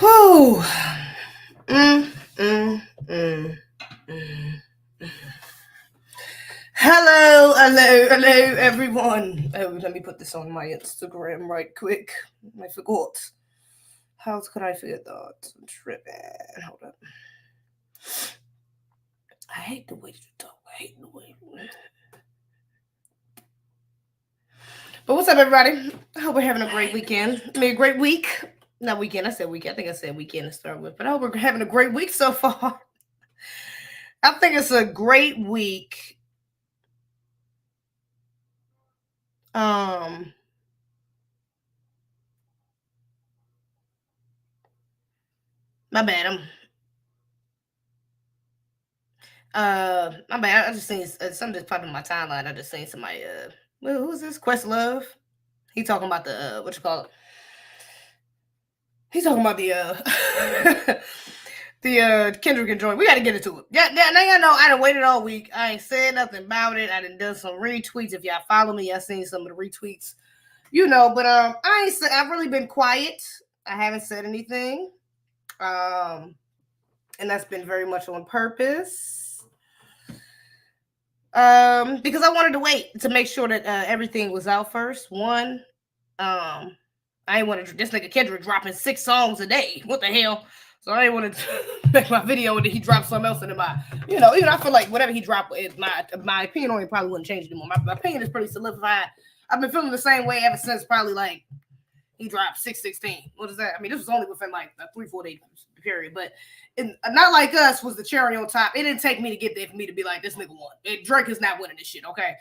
Whew. Mm, mm, mm, mm. Hello, everyone. Oh, let me put this on my Instagram right quick. I forgot. How could I forget that? I'm tripping. Hold up. I hate the way you talk. I hate the way. But what's up, everybody? I hope we're having a great weekend. I mean, a great week. Not weekend. I said weekend. I think I said weekend to start with. But I hope we're having a great week so far. I think it's a great week. My bad. My bad. I just seen something just popped in my timeline. I just seen somebody. Well, who's this? Questlove. He talking about the what you call it? He's talking about the the Kendrick and joint. We got to get into it. Yeah. Now y'all know I done waited all week. I ain't said nothing about it. I done some retweets. If y'all follow me, y'all seen some of the retweets. You know, but I've really been quiet. I haven't said anything. And that's been very much on purpose. Because I wanted to wait to make sure that everything was out first. One, I ain't want to this nigga Kendrick dropping 6 songs a day. What the hell? So I ain't want to make my video and then he dropped something else into my, even I feel like whatever he dropped, my opinion on it probably wouldn't change anymore. My opinion is pretty solidified. I've been feeling the same way ever since probably like he dropped 616. What is that? I mean, this was only within like a 3-4 day period, but Not Like Us was the cherry on top. It didn't take me to get there for me to be like, this nigga won. Drake is not winning this shit, okay?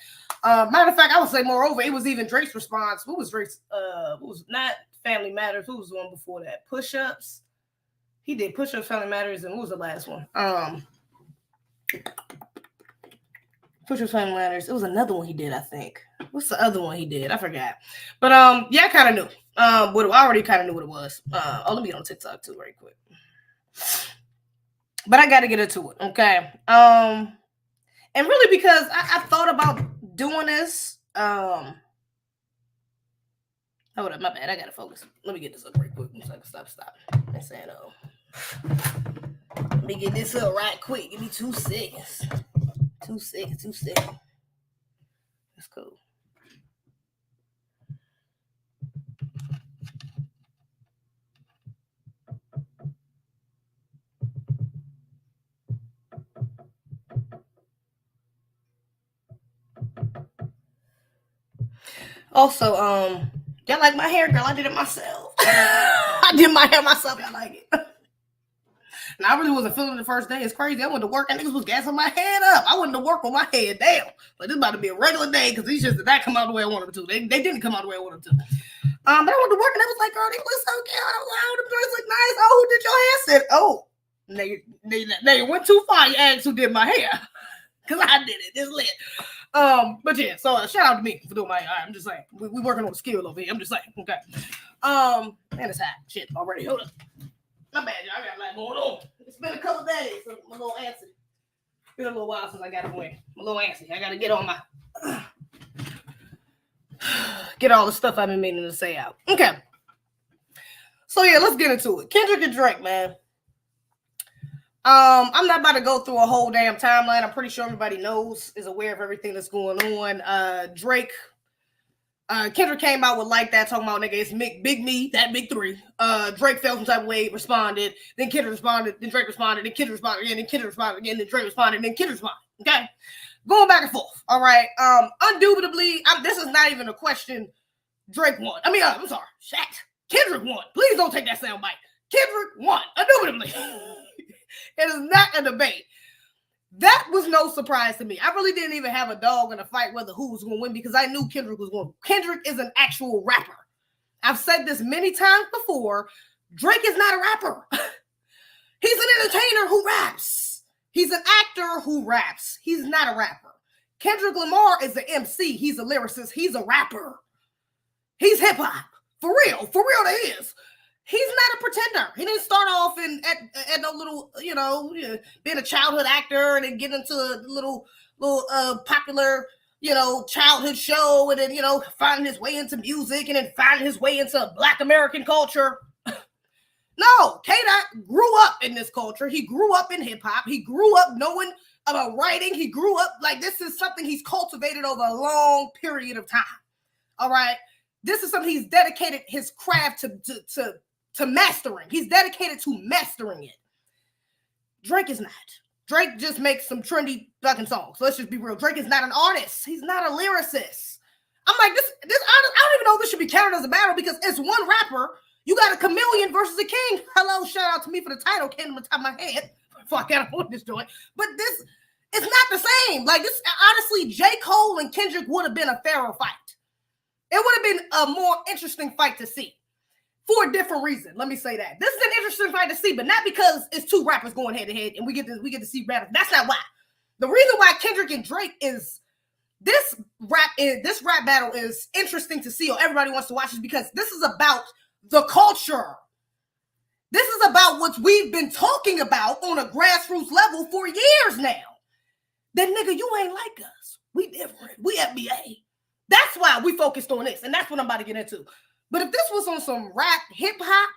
Matter of fact, I would say moreover, it was even Drake's response. What was Drake's, what was not Family Matters? Who was the one before that? Push-Ups. He did Push-Ups, Family Matters, and what was the last one? Push-Ups, Family Matters. It was another one he did, I think. What's the other one he did? I forgot. But yeah, I kind of knew. I already kind of knew what it was. Let me get on TikTok too, right quick. But I got to get into it, okay? And really because I thought about doing this. Hold up, my bad. I gotta focus. Let me get this up right quick so I can stop. I'm saying, let me get this up right quick. Give me 2 seconds. 2 seconds. That's cool. Also, y'all like my hair, girl? I did it myself. I did my hair myself. Y'all like it? And I really wasn't feeling it the first day. It's crazy. I went to work and niggas was gassing my head up. I went to work with my head down. Like this about to be a regular day because these just did not come out the way I wanted them to. They didn't come out the way I wanted them to. But I went to work and I was like, girl, they look so cute. I was like, oh, the dresses look nice. Oh, who did your hair? I said, oh, they went too far. You asked who did my hair. Because I did it. It's lit. But yeah, so shout out to me for doing my hair. I'm just saying. We working on the skill over here. I'm just saying. Okay. And it's hot. Shit already. Hold up. My bad, y'all. I got a lot going on. It's been a couple days. So I'm a little antsy. It's been a little while since I got away. I'm a little antsy. I got to get on my... get all the stuff I've been meaning to say out. Okay. So yeah, let's get into it. Kendrick and Drake, man. I'm not about to go through a whole damn timeline. I'm pretty sure everybody is aware of everything that's going on. Kendrick came out with Like That, talking about nigga, it's big me, that big 3. Drake felt some type of way, responded, then Kendrick responded, then Drake responded, then Kendrick responded again, then Kendrick responded again, then Drake responded, then Kendrick responded. Okay, going back and forth. All right. Undoubtedly, this is not even a question. Drake won. I mean, I'm sorry, shit. Kendrick won. Please don't take that sound bite. Kendrick won. Undoubtedly. It is not a debate. That was no surprise to me. I really didn't even have a dog in a fight whether who was going to win because I knew Kendrick was going to. Kendrick is an actual rapper. I've said this many times before. Drake is not a rapper. He's an entertainer who raps. He's an actor who raps. He's not a rapper. Kendrick Lamar is an MC. He's a lyricist. He's a rapper. He's hip hop. For real. For real, that is. He's not a pretender. He didn't start off at no little, being a childhood actor and then get into a little popular, childhood show and then, finding his way into music and then finding his way into Black American culture. No, K-Dot grew up in this culture. He grew up in hip hop. He grew up knowing about writing. He grew up like this is something he's cultivated over a long period of time. All right. This is something he's dedicated his craft to mastering. He's dedicated to mastering it. Drake is not. Drake just makes some trendy fucking songs. Let's just be real. Drake is not an artist. He's not a lyricist. I'm like, this I don't even know if this should be counted as a battle because it's one rapper. You got a chameleon versus a king. Hello, shout out to me for the title. Came to the top of my head before I got on this joint. But this, it's not the same. Like this, honestly, J. Cole and Kendrick would have been a fairer fight. It would have been a more interesting fight to see. For a different reason. Let me say that. This is an interesting fight to see, but not because it's two rappers going head to head and we get to see battles. That's not why. The reason why Kendrick and Drake is this rap battle is interesting to see or everybody wants to watch is because this is about the culture. This is about what we've been talking about on a grassroots level for years now. That nigga, you ain't like us. We different. We FBA. That's why we focused on this, and that's what I'm about to get into. But if this was on some rap, hip hop,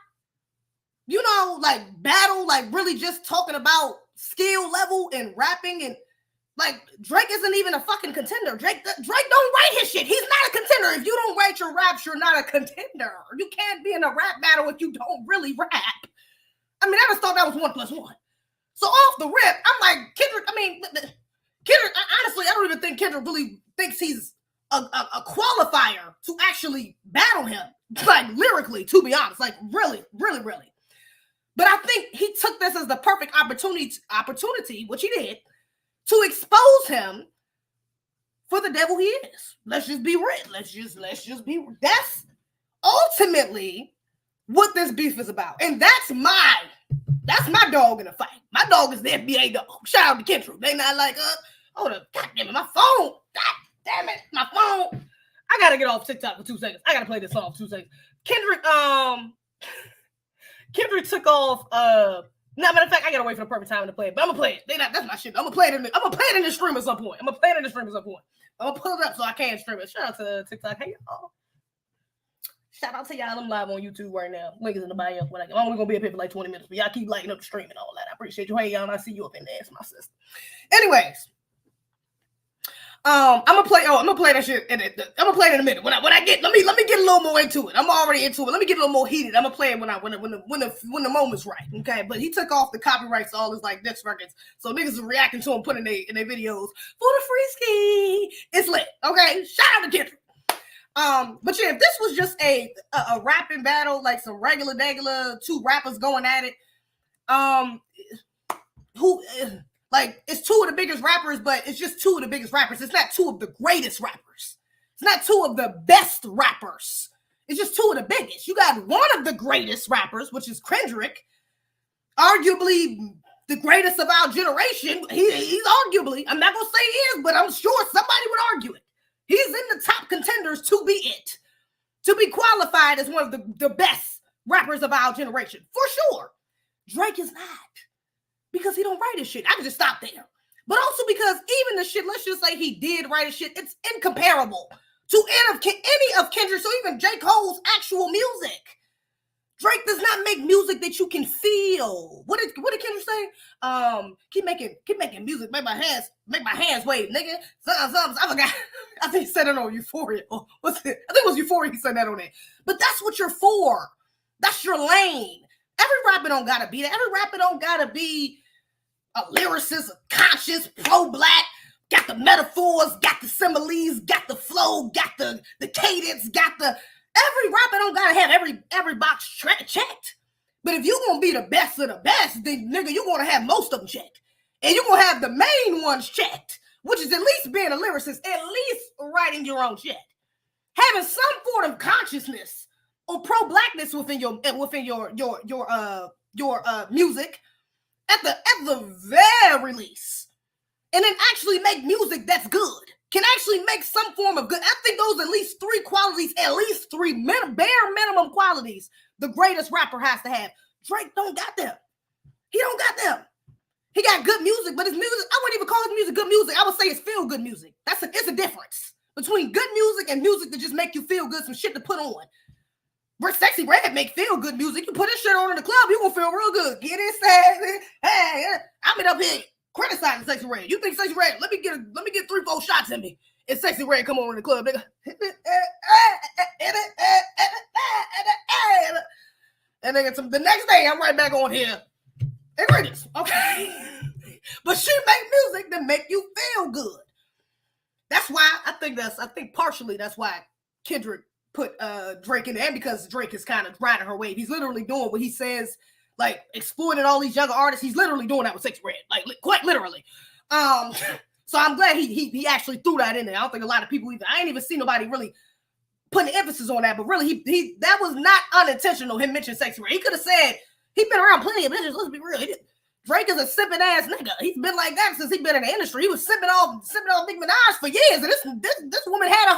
you know, like battle, like really just talking about skill level and rapping and like Drake isn't even a fucking contender. Drake don't write his shit. He's not a contender. If you don't write your raps, you're not a contender. You can't be in a rap battle if you don't really rap. I mean, I just thought that was 1 + 1. So off the rip, I'm like, Kendrick, honestly, I don't even think Kendrick really thinks he's a qualifier to actually battle him, like lyrically, to be honest, like really. But I think he took this as the perfect opportunity, which he did, to expose him for the devil he is. Let's just be real. Let's just be real. That's ultimately what this beef is about. And that's my dog in the fight. My dog is the NBA dog. Shout out to Kendrick. They not like, hold up, God damn it, my phone. God damn it, my phone. I gotta get off TikTok for 2 seconds. I gotta play this song for 2 seconds. Kendrick took off. Matter of fact, I gotta wait for the perfect time to play it. But I'm gonna play it. That's my shit. I'm gonna play it in the stream at some point. I'm gonna pull it up so I can stream it. Shout out to TikTok. Hey y'all. Shout out to y'all. I'm live on YouTube right now. Link is in the bio. I'm only gonna be up here for like 20 minutes, but y'all keep lighting up the stream and all that. I appreciate you. Hey y'all, and I see you up in there. It's my sister. Anyways. I'm gonna play that shit. I'm gonna play it in a minute. When I get, let me get a little more into it. I'm already into it. Let me get a little more heated. I'm gonna play it when the moment's right. Okay, but he took off the copyrights to all his like disc records, so niggas are reacting to him, putting in their videos for the free ski. It's lit. Okay, shout out to Kendrick. But yeah, if this was just a rapping battle, like some regular two rappers going at it, like, it's two of the biggest rappers, but it's just two of the biggest rappers. It's not two of the greatest rappers. It's not two of the best rappers. It's just two of the biggest. You got one of the greatest rappers, which is Kendrick, arguably the greatest of our generation. He's arguably, I'm not going to say he is, but I'm sure somebody would argue it. He's in the top contenders to be it. To be qualified as one of the best rappers of our generation. For sure. Drake is not. Because he don't write his shit. I can just stop there. But also because even the shit, let's just say he did write his shit, it's incomparable to any of Kendrick's or even J. Cole's actual music. Drake does not make music that you can feel. What did Kendrick say? Keep making music, make my hands wave, nigga. Something, I forgot. I think he said it on Euphoria. Or what's it? I think it was Euphoria he said that on it. But that's what you're for. That's your lane. Every rapper don't gotta be that. Every rapper don't gotta be a lyricist, conscious, pro-black, got the metaphors, got the similes, got the flow, got the cadence, every rapper don't gotta have every box checked. But if you're gonna be the best of the best, then nigga, you're gonna have most of them checked. And you're gonna have the main ones checked, which is at least being a lyricist, at least writing your own shit. Having some form of consciousness or pro-blackness within your music. At the very least, and then actually make music that's good, can actually make some form of good. I think those at least three bare minimum qualities the greatest rapper has to have. Drake don't got them. He don't got them. He got good music, but his music, I wouldn't even call his music good music. I would say it's feel good music. It's a difference between good music and music that just make you feel good, some shit to put on. Sexy Red make feel good music. You put this shit on in the club, you gonna feel real good. Get it, hey, I've been up here criticizing Sexy Red. You think Sexy Red? Let me get 3-4 shots in me. And Sexy Red come on in the club, nigga. And then the next day, I'm right back on here. Egregious, okay? But she make music that make you feel good. That's why I think partially that's why Kendrick put Drake in there, and because Drake is kind of riding her wave. He's literally doing what he says, like exploiting all these younger artists. He's literally doing that with Sexy Red, like quite literally. So I'm glad he actually threw that in there. I don't think a lot of people I ain't even seen nobody really putting emphasis on that, but really he that was not unintentional, him mentioning Sexy Red. He could have said, he's been around plenty of bitches, let's be real. Drake is a sipping ass nigga. He's been like that since he's been in the industry. He was sipping off Nicki Minaj for years, and this woman had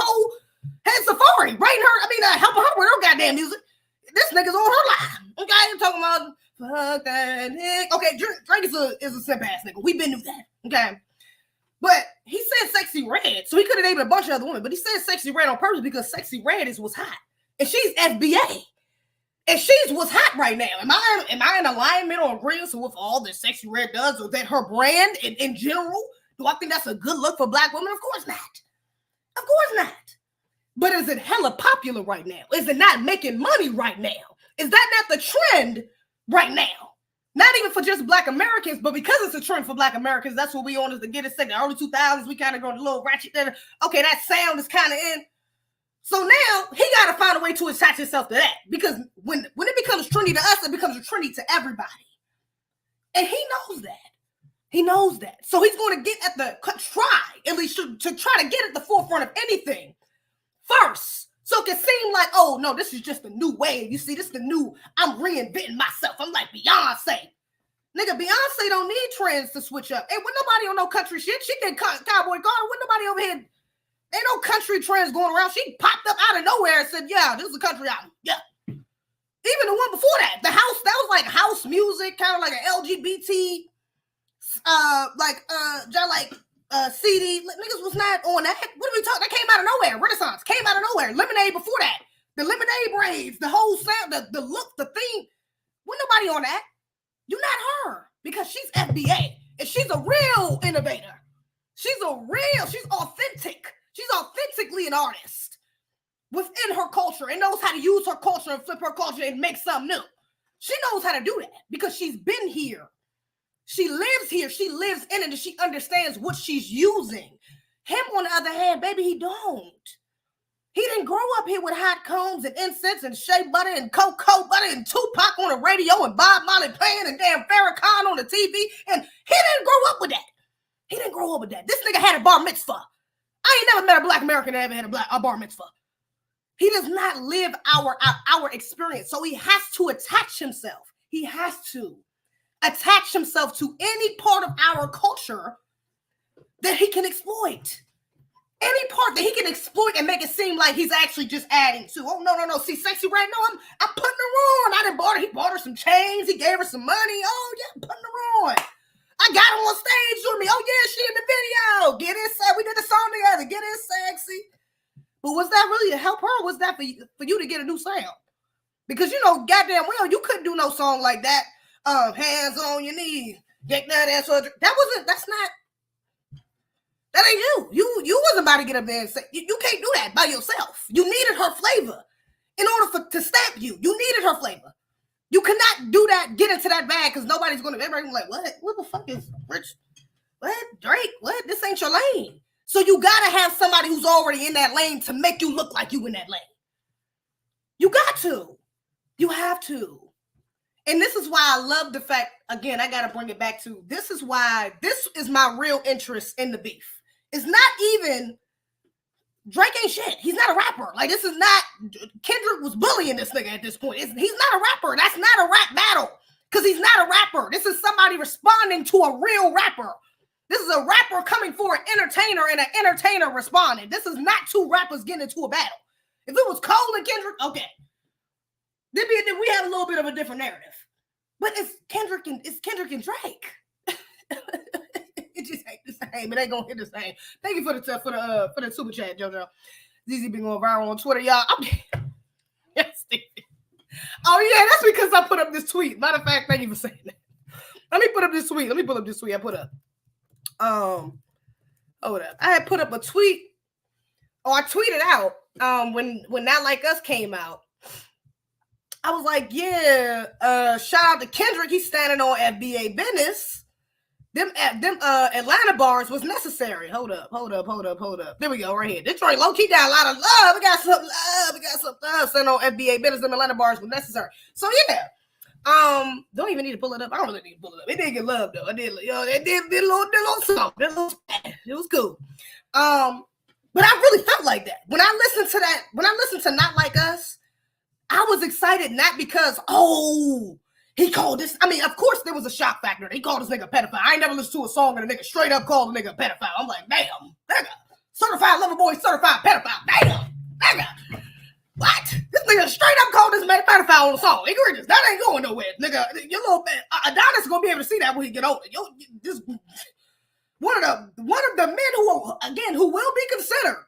Safari writing her, helping her with her goddamn music. This nigga's on her live. Okay, I'm talking about fuck that nigga. Okay, Drake is a simp ass nigga. We been knew that. Okay. But he said Sexy Red, so he could have named a bunch of other women, but he said Sexy Red on purpose because Sexy Red is what's hot. And she's FBA. And she's what's hot right now. Am I in alignment or agreement with all that Sexy Red does, or that her brand in general? Do I think that's a good look for Black women? Of course not. Of course not. But is it hella popular right now? Is it not making money right now? Is that not the trend right now? Not even for just Black Americans, but because it's a trend for Black Americans, that's what we on is to get it. In the early 2000s, we kind of go a little ratchet there. Okay, that sound is kind of in. So now he got to find a way to attach himself to that, because when it becomes trendy to us, it becomes trendy to everybody. And he knows that. He knows that. So he's going to get at at least to try to get at the forefront of anything first. So it can seem like, oh, no, this is just a new wave. You see, this is the new, I'm reinventing myself. I'm like Beyonce. Nigga, Beyonce don't need trends to switch up. Ain't with nobody on no country shit. She did Cowboy Carter. With nobody over here. Ain't no country trends going around. She popped up out of nowhere and said, yeah, this is a country album. Yeah. Even the one before that, that was like house music, kind of like an LGBT, CD. Niggas was not on that. What are we talking? That came out of nowhere. Renaissance came out of nowhere. Lemonade before that. The lemonade braids, the whole sound, the look, the theme. Wasn't nobody on that. You're not her, because she's FBA. And she's a real innovator. She's authentic. She's authentically an artist within her culture and knows how to use her culture and flip her culture and make something new. She knows how to do that because she's been here. She lives here. She lives in it, and she understands what she's using. Him, on the other hand, baby, he don't. He didn't grow up here with hot combs and incense and shea butter and cocoa butter and Tupac on the radio and Bob Marley playing and damn Farrakhan on the TV. And he didn't grow up with that. He didn't grow up with that. This nigga had a bar mitzvah. I ain't never met a Black American that ever had a bar mitzvah. He does not live our experience. So he has to attach himself. He has to attach himself to any part of our culture that he can exploit. Any part that he can exploit and make it seem like he's actually just adding to. Oh, no. See, Sexy Red, no, I'm putting her on. He bought her some chains. He gave her some money. Oh, yeah, I'm putting her on. I got her on stage with me. Oh, yeah, she in the video. Get it sexy. We did the song together. Get it sexy. But was that really to help her? Or was that for you to get a new sound? Because, goddamn well, you couldn't do no song like that. Hands on your knees. Get that ass. That ain't you. You wasn't about to get up there and say, you can't do that by yourself. You needed her flavor in order to stamp you. You needed her flavor. You cannot do that, get into that bag, because everybody's going to be like, what? What the fuck is Rich? What? Drake? What? This ain't your lane. So you got to have somebody who's already in that lane to make you look like you in that lane. You got to. You have to. And this is why I love the fact, again, I got to bring it back to, this is my real interest in the beef. It's not even, Drake ain't shit. He's not a rapper. Like, this is not, Kendrick was bullying this nigga at this point. He's not a rapper. That's not a rap battle, because he's not a rapper. This is somebody responding to a real rapper. This is a rapper coming for an entertainer and an entertainer responding. This is not two rappers getting into a battle. If it was Cole and Kendrick, okay. Then we have a little bit of a different narrative. But it's Kendrick and Drake. It just ain't the same. It ain't gonna hit the same. Thank you for the super chat, JoJo. ZZ been going viral on Twitter, y'all. Yes, Stevie. Oh yeah, that's because I put up this tweet. Matter of fact, thank you for saying that. Let me put up this tweet. Let me pull up this tweet I put up. Hold up. I had put up a tweet, or I tweeted out when Not Like Us came out. I was like, yeah, shout out to Kendrick. He's standing on FBA business. Them Atlanta bars was necessary. Hold up. There we go, right here. Detroit low-key got a lot of love. We got some love. Standing on FBA business. Them Atlanta bars was necessary. So yeah. Don't even need to pull it up. I don't really need to pull it up. It did get love though. It did a little something. It was cool. But I really felt like that. When I listened to Not Like Us, I was excited not because, he called this. I mean, of course there was a shock factor. He called this nigga a pedophile. I ain't never listened to a song and a nigga straight up called a nigga a pedophile. I'm like, damn, nigga. Certified lover boy, certified pedophile. Damn, nigga. What? This nigga straight up called this man a pedophile on the song. Egregious. That ain't going nowhere, nigga. Your little man, Adonis is gonna be able to see that when he get older. This one of the men who will be considered,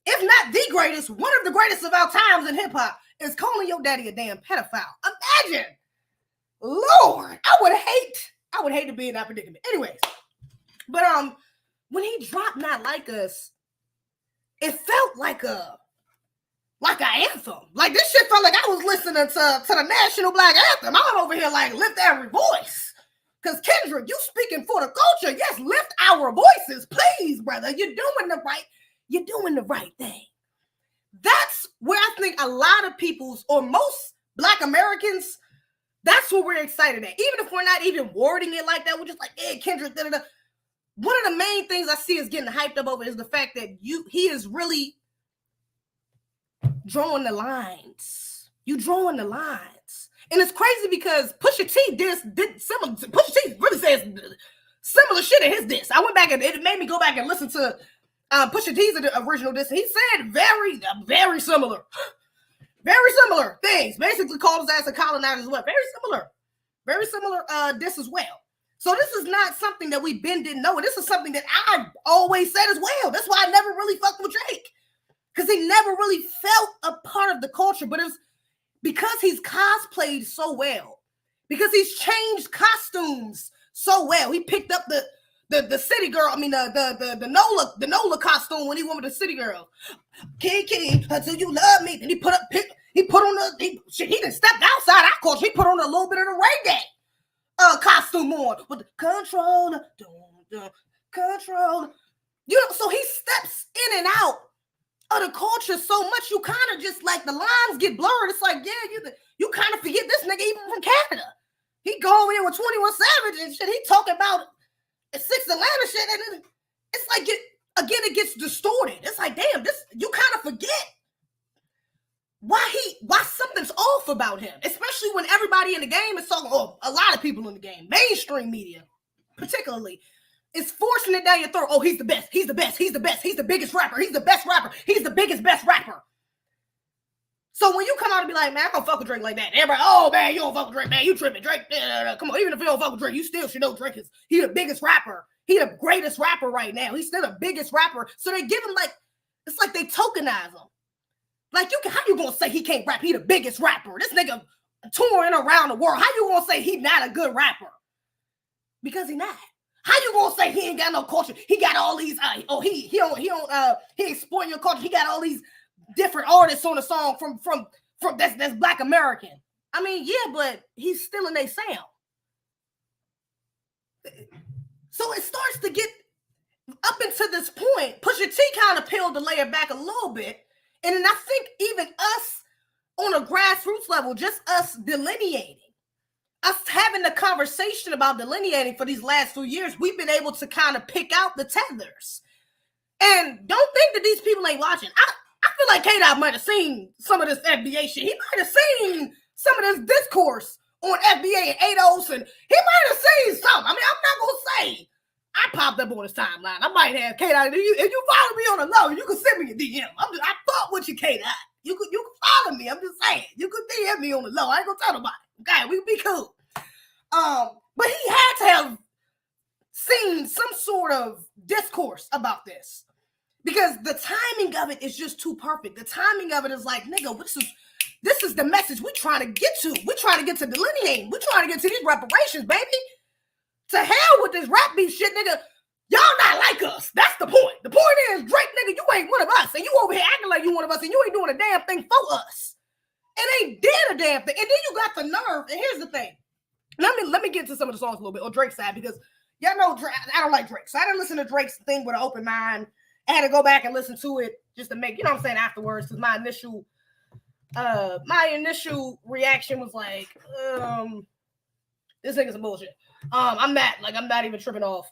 if not the greatest, one of the greatest of our times in hip hop, is calling your daddy a damn pedophile. Imagine, Lord, I would hate to be in that predicament. Anyways, but when he dropped Not Like Us, it felt like an anthem. Like this shit felt like I was listening to the National Black Anthem. I'm over here like lift every voice. Cause Kendrick, you speaking for the culture. Yes, lift our voices, please, brother. You're doing the right thing. That's where I think a lot of people's, or most Black Americans, that's what we're excited at. Even if we're not even wording it like that, we're just like, yeah, Kendrick, da-da-da. One of the main things I see is getting hyped up over is the fact that he is really drawing the lines. You drawing the lines. And it's crazy because Pusha T did similar. Pusha T really says similar shit in his diss. I went back and it made me go back and listen to Pusha T's original diss. He said very similar things. Basically called his ass a colonizer as well. Very similar diss as well. So this is not something that we didn't know. This is something that I always said as well. That's why I never really fucked with Drake. Because he never really felt a part of the culture, but it was because he's cosplayed so well, because he's changed costumes so well. He picked up the city girl. I mean the Nola costume when he went with the city girl. King, until you love me. And he put on he done stepped outside our culture. He put on a little bit of the reggae costume on with the control. So he steps in and out of the culture so much, you kind of just like the lines get blurred. It's like, yeah, you kind of forget this nigga even from Canada. He go over here with 21 Savage and shit. He talking about 6 Atlanta shit, and it's like it gets distorted. It's like, damn, this you kind of forget why something's off about him, especially when everybody in the game is talking. Oh, a lot of people in the game, mainstream media, particularly. It's forcing it down your throat. Oh, he's the best. He's the best. He's the best. He's the biggest rapper. He's the best rapper. He's the biggest, best rapper. So when you come out and be like, man, I don't fuck with Drake like that. Everybody, oh, man, you don't fuck with Drake, man. You tripping. Drake, come on. Even if you don't fuck with Drake, you still should know Drake is, he the biggest rapper. He the greatest rapper right now. He's still the biggest rapper. So they give him like, it's like they tokenize him. Like, how you gonna say he can't rap? He the biggest rapper. This nigga touring around the world. How you gonna say he not a good rapper? Because he not. How you gonna say he ain't got no culture? He got all these. He exploiting your culture. He got all these different artists on the song from that's Black American. I mean, yeah, but he's still in their sound. So it starts to get up until this point. Pusha T kind of peeled the layer back a little bit, and then I think even us on a grassroots level, just us delineating. Us having the conversation about delineating for these last 2 years, we've been able to kind of pick out the tethers. And don't think that these people ain't watching. I feel like K-Dot might have seen some of this FBA shit. He might have seen some of this discourse on FBA and Ados, and he might have seen something. I mean, I'm not going to say I popped up on his timeline. I might have K-Dot. If you follow me on the low, you can send me a DM. I fought with you, K-Dot. You can follow me. I'm just saying. You could DM me on the low. I ain't going to tell nobody. Okay, we can be cool. But he had to have seen some sort of discourse about this, because the timing of it is just too perfect. The timing of it is like, nigga, This is the message we trying to get to. We trying to get to delineating. We trying to get to these reparations, baby. To hell with this rap beef shit, nigga. Y'all not like us. That's the point. The point is, Drake, nigga, you ain't one of us. And you over here acting like you one of us, and you ain't doing a damn thing for us. And ain't did a damn thing. And then you got the nerve. And here's the thing. Let me get to some of the songs a little bit on Drake's side, because y'all know I don't like Drake. So I didn't listen to Drake's thing with an open mind. I had to go back and listen to it just to make, you know what I'm saying, afterwards, because my initial reaction was like, this nigga's some bullshit. I'm not even tripping off.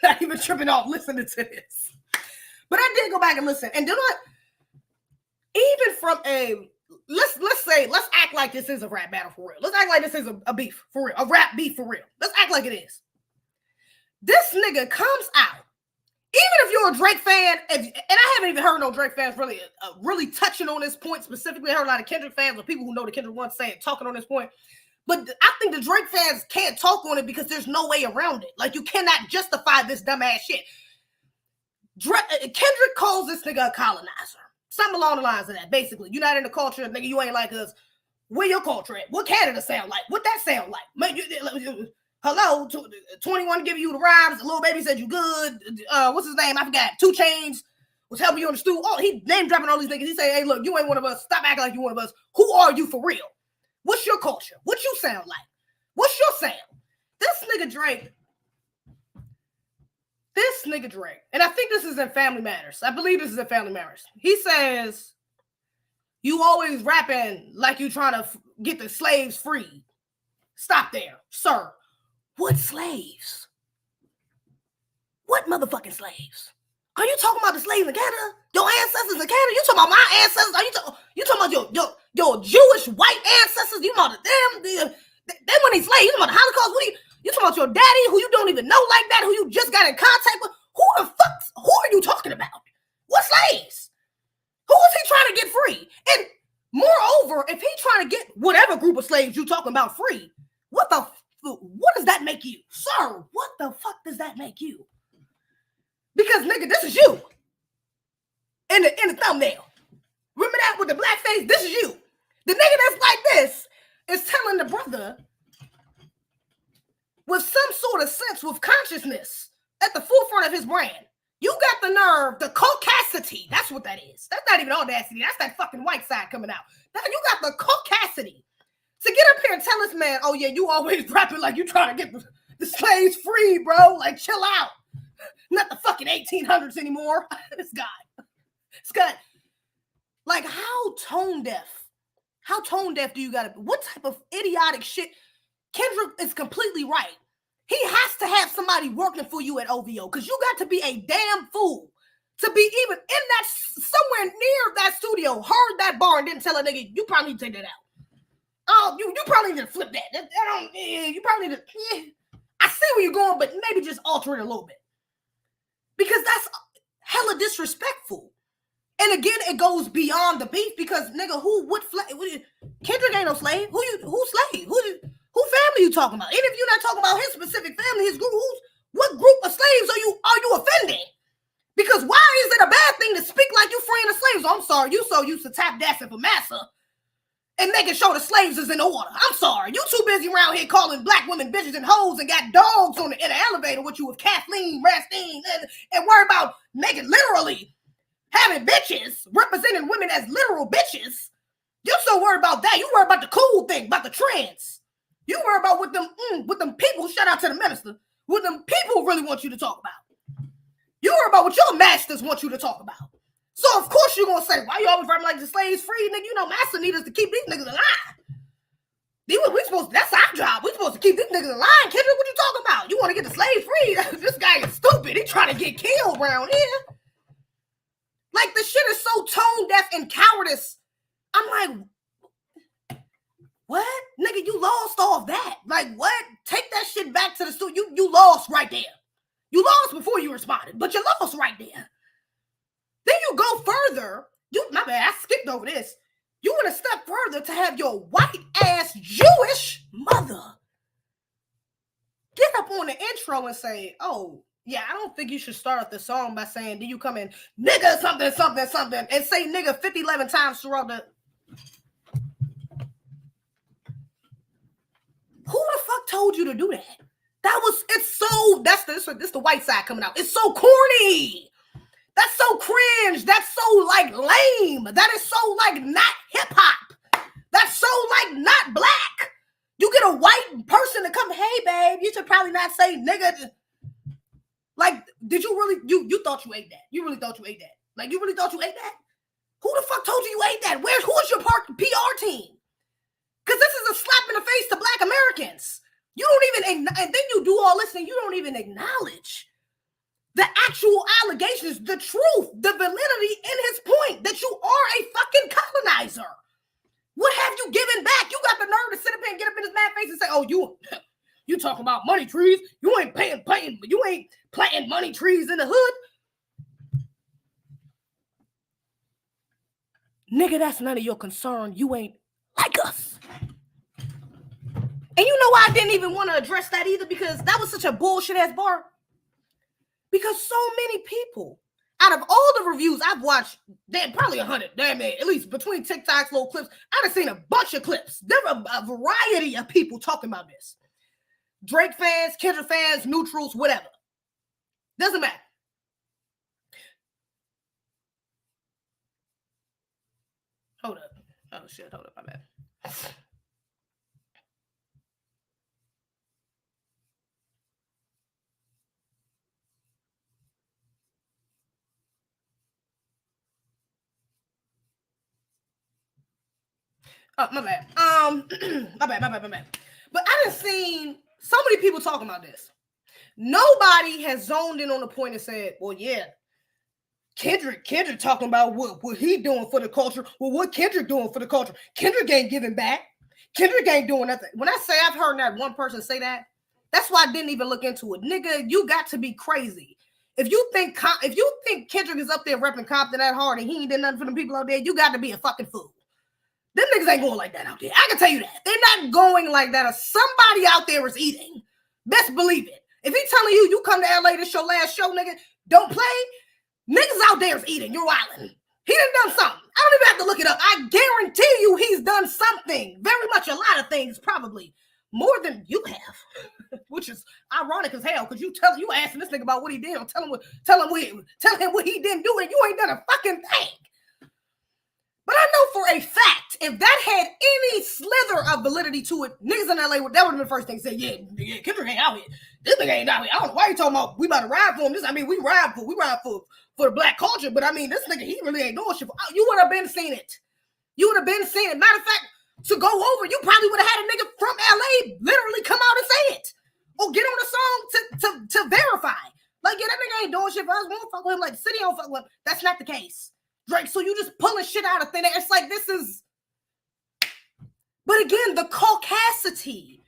Not even tripping off listening to this. But I did go back and listen. And even from let's act like this is a rap battle for real. Let's act like this is a beef for real. A rap beef for real. Let's act like it is. This nigga comes out. Even if you're a Drake fan, and I haven't even heard no Drake fans really touching on this point specifically. I heard a lot of Kendrick fans or people who know the Kendrick one saying, talking on this point. But I think the Drake fans can't talk on it because there's no way around it. Like, you cannot justify this dumbass shit. Kendrick calls this nigga a colonizer. Something along the lines of that, basically. You're not in the culture, nigga, you ain't like us. Where your culture at? What Canada sound like? What that sound like? Hello, 21 giving you the rhymes. Lil Baby said you good. What's his name? I forgot. 2 Chainz was helping you on the stool. Oh, he name dropping all these niggas. He say, hey, look, you ain't one of us. Stop acting like you one of us. Who are you for real? What's your culture? What you sound like? What's your sound? This nigga Drake, and I think this is in Family Matters. I believe this is in Family Matters. He says, you always rapping like you trying to get the slaves free. Stop there, sir. What slaves? What motherfucking slaves? Are you talking about the slaves in Canada? Your ancestors in Canada? You talking about my ancestors? Are you talking about your Jewish white ancestors? You talking about they weren't slaves? You talking about the Holocaust? You talking about your daddy who you don't even know like that? Who you just got in contact with? Who are you talking about? What slaves? Who is he trying to get free? And moreover, if he trying to get whatever group of slaves you talking about free, what does that make you? Sir, what the fuck does that make you? Because, nigga, this is you. In the thumbnail. Remember that with the black face? This is you. The nigga that's like this is telling the brother with some sort of sense, with consciousness at the forefront of his brand. You got the nerve, the caucasity. That's what that is. That's not even audacity. That's that fucking white side coming out. Now you got the caucasity to get up here and tell this man, oh yeah, you always rapping like you trying to get the slaves free, bro. Like, chill out. Not the fucking 1800s anymore. This guy. Like, how tone deaf do you gotta be? What type of idiotic shit? Kendrick is completely right. He has to have somebody working for you at OVO, because you got to be a damn fool to be even in that, somewhere near that studio, heard that bar and didn't tell a nigga, you probably need to take that out. Oh, you probably need to flip that. You probably need to, I see where you're going, but maybe just alter it a little bit. Because that's hella disrespectful. And again, it goes beyond the beef, because nigga, Kendrick ain't no slave. Who slave? Who family you talking about? And if you're not talking about his specific family, his group, what group of slaves are you offending? Because why is it a bad thing to speak like you freeing the slaves? I'm sorry, you so used to tap dancing for massa and making sure the slaves is in order. I'm sorry, you too busy around here calling black women bitches and hoes and got dogs in the elevator with you with Kathleen, Rastine, and worry about making literally having bitches, representing women as literal bitches. You so worried about that. You worry about the cool thing, about the trends. You worry about what them people, shout out to the minister, what them people really want you to talk about. You worry about what your masters want you to talk about. So of course you're gonna say, why you always rapping like the slaves free, nigga? You know, master need us to keep these niggas alive. That's our job. We supposed to keep these niggas alive. Kendrick, what you talking about? You want to get the slaves free? This guy is stupid. He trying to get killed around here. Like, the shit is so tone deaf and cowardice. I'm like, what? Nigga, you lost all of that. Like, what? Take that shit back to the studio. You lost right there. You lost before you responded, but you lost right there. Then you go further. My bad, I skipped over this. You went a step further to have your white-ass Jewish mother get up on the intro and say, oh, yeah, I don't think you should start the song by saying, do you come in, nigga, something, something, something, and say nigga 50, 11 times throughout the... Who the fuck told you to do that? This the white side coming out. It's so corny. That's so cringe. That's so like lame. That is so like not hip hop. That's so like not black. You get a white person to come, hey babe, you should probably not say nigga. Like, did you really, you thought you ate that? You really thought you ate that? Like, you really thought you ate that? Who the fuck told you ate that? Who's your PR team? Because this is a slap in the face to black Americans. You don't even, and then you do all this and you don't even acknowledge the actual allegations, the truth, the validity in his point that you are a fucking colonizer. What have you given back? You got the nerve to sit up here and get up in his mad face and say, oh, you talking about money trees. You ain't you ain't planting money trees in the hood. Nigga, that's none of your concern. You ain't like us. And you know why I didn't even want to address that either? Because that was such a bullshit ass bar. Because so many people, out of all the reviews I've watched, probably 100, damn it, at least between TikToks, little clips, I've seen a bunch of clips. There are a variety of people talking about this. Drake fans, Kendrick fans, neutrals, whatever. Doesn't matter. Hold up. Oh, shit. Hold up. My bad. Oh, my bad. My bad. But I done seen so many people talking about this. Nobody has zoned in on the point and said, well, yeah, Kendrick talking about what he doing for the culture. Well, what Kendrick doing for the culture? Kendrick ain't giving back. Kendrick ain't doing nothing. When I say I've heard that one person say that, that's why I didn't even look into it. Nigga, you got to be crazy. If you think Kendrick is up there repping Compton that hard and he ain't did nothing for the people out there, you got to be a fucking fool. Them niggas ain't going like that out there. I can tell you that. They're not going like that. If somebody out there is eating, best believe it. If he's telling you, you come to LA, this your last show, nigga, don't play, niggas out there is eating. You're wilding. He done something. I don't even have to look it up. I guarantee you he's done something. Very much a lot of things, probably. More than you have. Which is ironic as hell, because you asking this nigga about what he did, or tell him what he didn't do, and you ain't done a fucking thing. But I know for a fact, if that had any slither of validity to it, niggas in LA, that would have been the first thing to say, yeah, Kendrick ain't out here. This nigga ain't out here. I don't know why you talking about we about to ride for him. We ride for the black culture, but I mean, this nigga, he really ain't doing shit. You would have been seeing it. Matter of fact, to go over, you probably would have had a nigga from LA literally come out and say it. Or get on the song to verify. Like, yeah, that nigga ain't doing shit for us. We don't fuck with him. Like, the city don't fuck with him. That's not the case. Drake, so you just pulling shit out of thin air. It's like, this is... But again, the caucasity.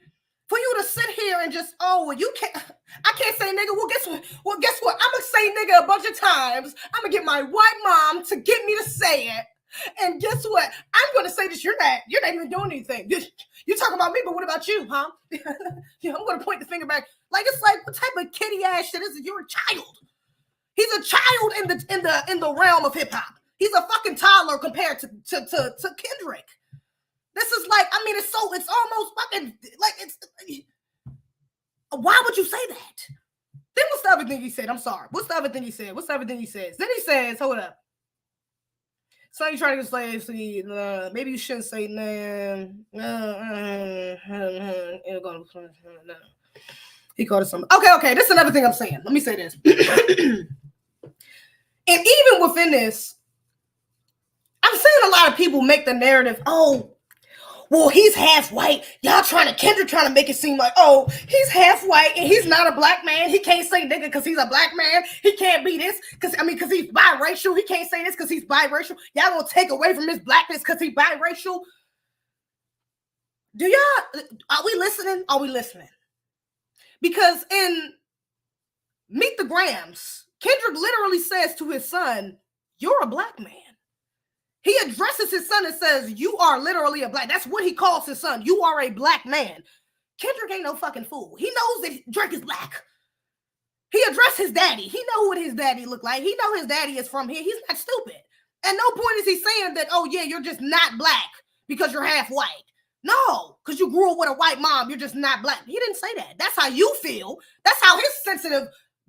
For you to sit here and just, you can't... I can't say nigga. Well, guess what? I'm going to say nigga a bunch of times. I'm going to get my white mom to get me to say it. And guess what? I'm going to say this. You're not even doing anything. You're talking about me, but what about you, huh? I'm going to point the finger back. Like, it's like, what type of kitty ass shit is it? You're a child. He's a child in the realm of hip hop. He's a fucking toddler compared to Kendrick. This is like, I mean, it's almost fucking, like, it's, why would you say that? Then what's the other thing he said? I'm sorry. What's the other thing he said? Then he says, hold up. So you're trying to say, maybe you shouldn't say, He called it something. Okay. This is another thing I'm saying. Let me say this. And even within this, I'm seeing a lot of people make the narrative, well, he's half white. Kendrick trying to make it seem like, he's half white and he's not a black man. He can't say nigga because he's a black man. He can't be this because he's biracial. He can't say this because he's biracial. Y'all gonna take away from his blackness because he's biracial. Are we listening? Because in Meet the Grams, Kendrick literally says to his son, you're a black man. He addresses his son and says, you are literally a black. That's what he calls his son. You are a black man. Kendrick ain't no fucking fool. He knows that Drake is black. He addressed his daddy. He know what his daddy look like. He know his daddy is from here. He's not stupid. At no point is he saying that, you're just not black because you're half white. No, because you grew up with a white mom, you're just not black. He didn't say that. That's how you feel. That's how his sensitive,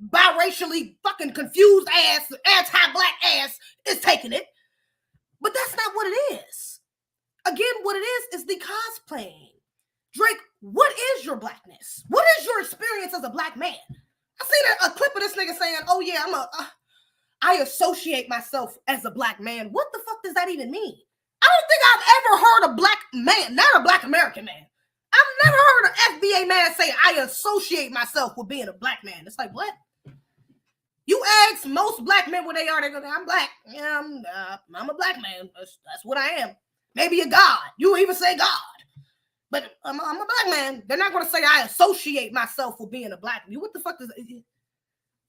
biracially fucking confused ass, anti-black ass is taking it. But that's not what it is. Again, what it is the cosplaying. Drake, what is your blackness? What is your experience as a black man? I seen a clip of this nigga saying, oh yeah, I associate myself as a black man. What the fuck does that even mean? I don't think I've ever heard a black man, not a black American man. I've never heard an FBA man say, I associate myself with being a black man. It's like, what? You ask most black men what they are, they go, I'm black. Yeah, I'm a black man. That's what I am. Maybe a God. You even say God. But I'm a black man. They're not going to say I associate myself with being a black man. What the fuck does that?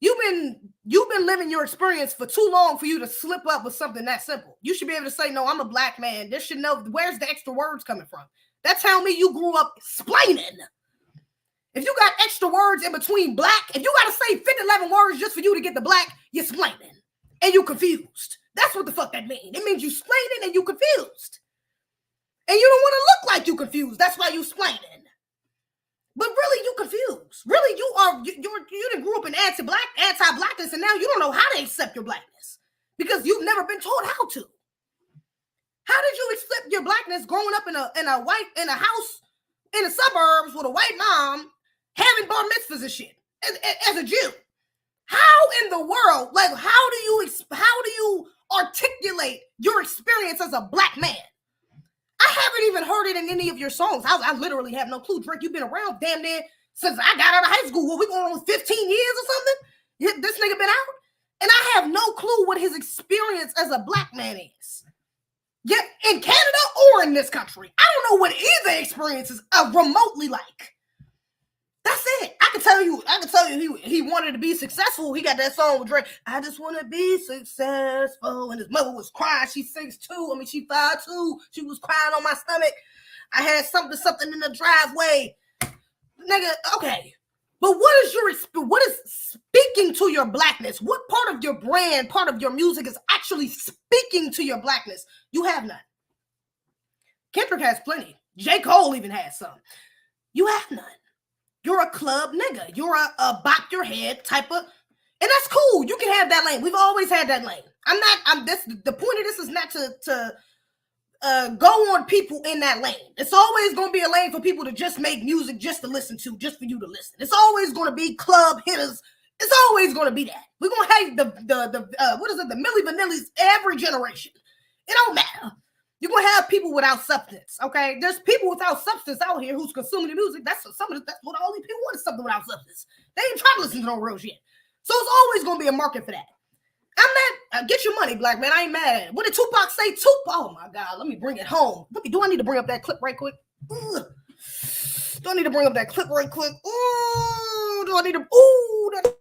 You've been living your experience for too long for you to slip up with something that simple. You should be able to say, no, I'm a black man. This should know, where's the extra words coming from? That tell me you grew up explaining. If you got extra words in between black, if you got to say 11 words just for you to get the black, you're explaining. And you confused. That's what the fuck that means. It means you explaining and you confused. And you don't want to look like you confused. That's why you explaining. But really, you confused. Really, you done grew up in anti-blackness, and now you don't know how to accept your blackness because you've never been told how to. How did you accept your blackness growing up in a house in the suburbs with a white mom having bar mitzvahs and shit as a Jew? How in the world, like, how do you articulate your experience as a black man? I haven't even heard it in any of your songs. I literally have no clue. Drake, you've been around damn near since I got out of high school. What, we going on 15 years or something? This nigga been out? And I have no clue what his experience as a black man is. Yet in Canada or in this country, I don't know what either experience is remotely like. That's it. I can tell you he wanted to be successful. He got that song with Drake. I just want to be successful. And his mother was crying. She 6'2". I mean, she 5'2". She was crying on my stomach. I had something in the driveway. Nigga, okay. But what is speaking to your blackness? What part of your brand, part of your music is actually speaking to your blackness? You have none. Kendrick has plenty. J. Cole even has some. You have none. You're a club nigga. You're a bop your head type of, and that's cool. You can have that lane. We've always had that lane. The point of this is not to go on people in that lane. It's always going to be a lane for people to just make music just to listen to, just for you to listen. It's always going to be club hitters. It's always going to be that. We're going to have the Milli Vanillis every generation. It don't matter. You're going to have people without substance, okay? There's people without substance out here who's consuming the music. That's what all these people want is something without substance. They ain't trying to listen to no real shit. So it's always going to be a market for that. I'm not, get your money, black man. I ain't mad at it. What did Tupac say? Oh my God, let me bring it home. Do I need to bring up that clip right quick? Ugh. Do I need to bring up that clip right quick? Ooh, do I need to, that.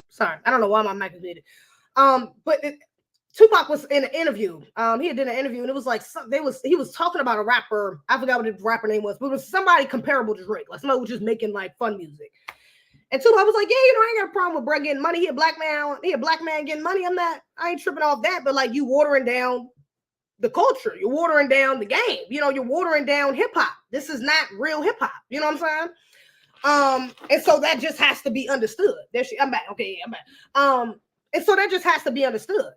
Sorry, I don't know why my mic is muted. Tupac was in an interview. He did an interview, and it was like he was talking about a rapper. I forgot what the rapper name was, but it was somebody comparable to Drake, like somebody who was just making like fun music. And Tupac was like, "Yeah, I ain't got a problem with Brett getting money. He a black man getting money. I ain't tripping off that. But like, you watering down the culture, you're watering down the game. You're watering down hip hop. This is not real hip hop. You know what I'm saying?" And so that just has to be understood. I'm back. Okay, yeah, I'm back. And so that just has to be understood.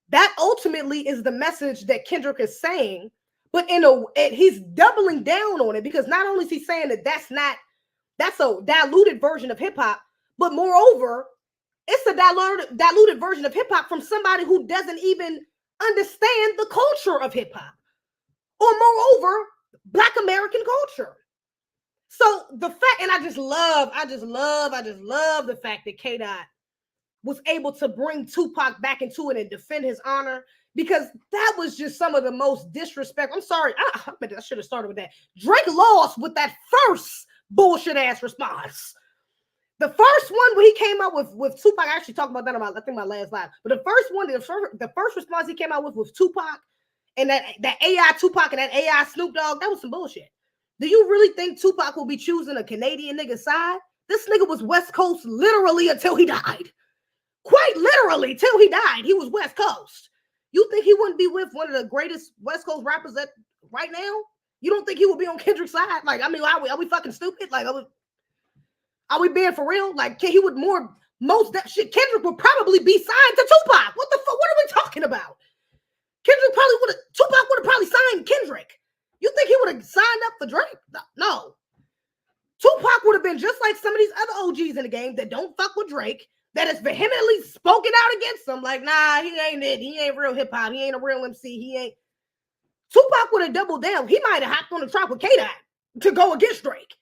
That ultimately is the message that Kendrick is saying, but he's doubling down on it, because not only is he saying that's a diluted version of hip hop, but moreover, it's a diluted version of hip hop from somebody who doesn't even understand the culture of hip hop. or moreover, Black American culture. So the fact, and I just love the fact that K-Dot was able to bring Tupac back into it and defend his honor, because that was just some of the most disrespect. I'm sorry, I should have started with that. Drake lost with that first bullshit ass response. The first one when he came out with Tupac, I actually talked about that I think my last live. But the first one, the first response he came out with was Tupac, and that AI Tupac and that AI Snoop Dogg, that was some bullshit. Do you really think Tupac will be choosing a Canadian nigga's side? This nigga was West Coast literally until he died. Quite literally till he died, he was West Coast. You think he wouldn't be with one of the greatest West Coast rappers that right now? You don't think he would be on Kendrick's side? Like, I mean, are we fucking stupid? Like, are we being for real? Like, he would most that shit. Kendrick would probably be signed to Tupac. What the fuck? What are we talking about? Tupac would have probably signed Kendrick. You think he would have signed up for Drake? No. Tupac would have been just like some of these other OGs in the game that don't fuck with Drake, that has vehemently spoken out against him. Like, nah, he ain't it. He ain't real hip hop. He ain't a real MC. He ain't. Tupac would have doubled down. He might have hopped on the track with K-Dot to go against Drake,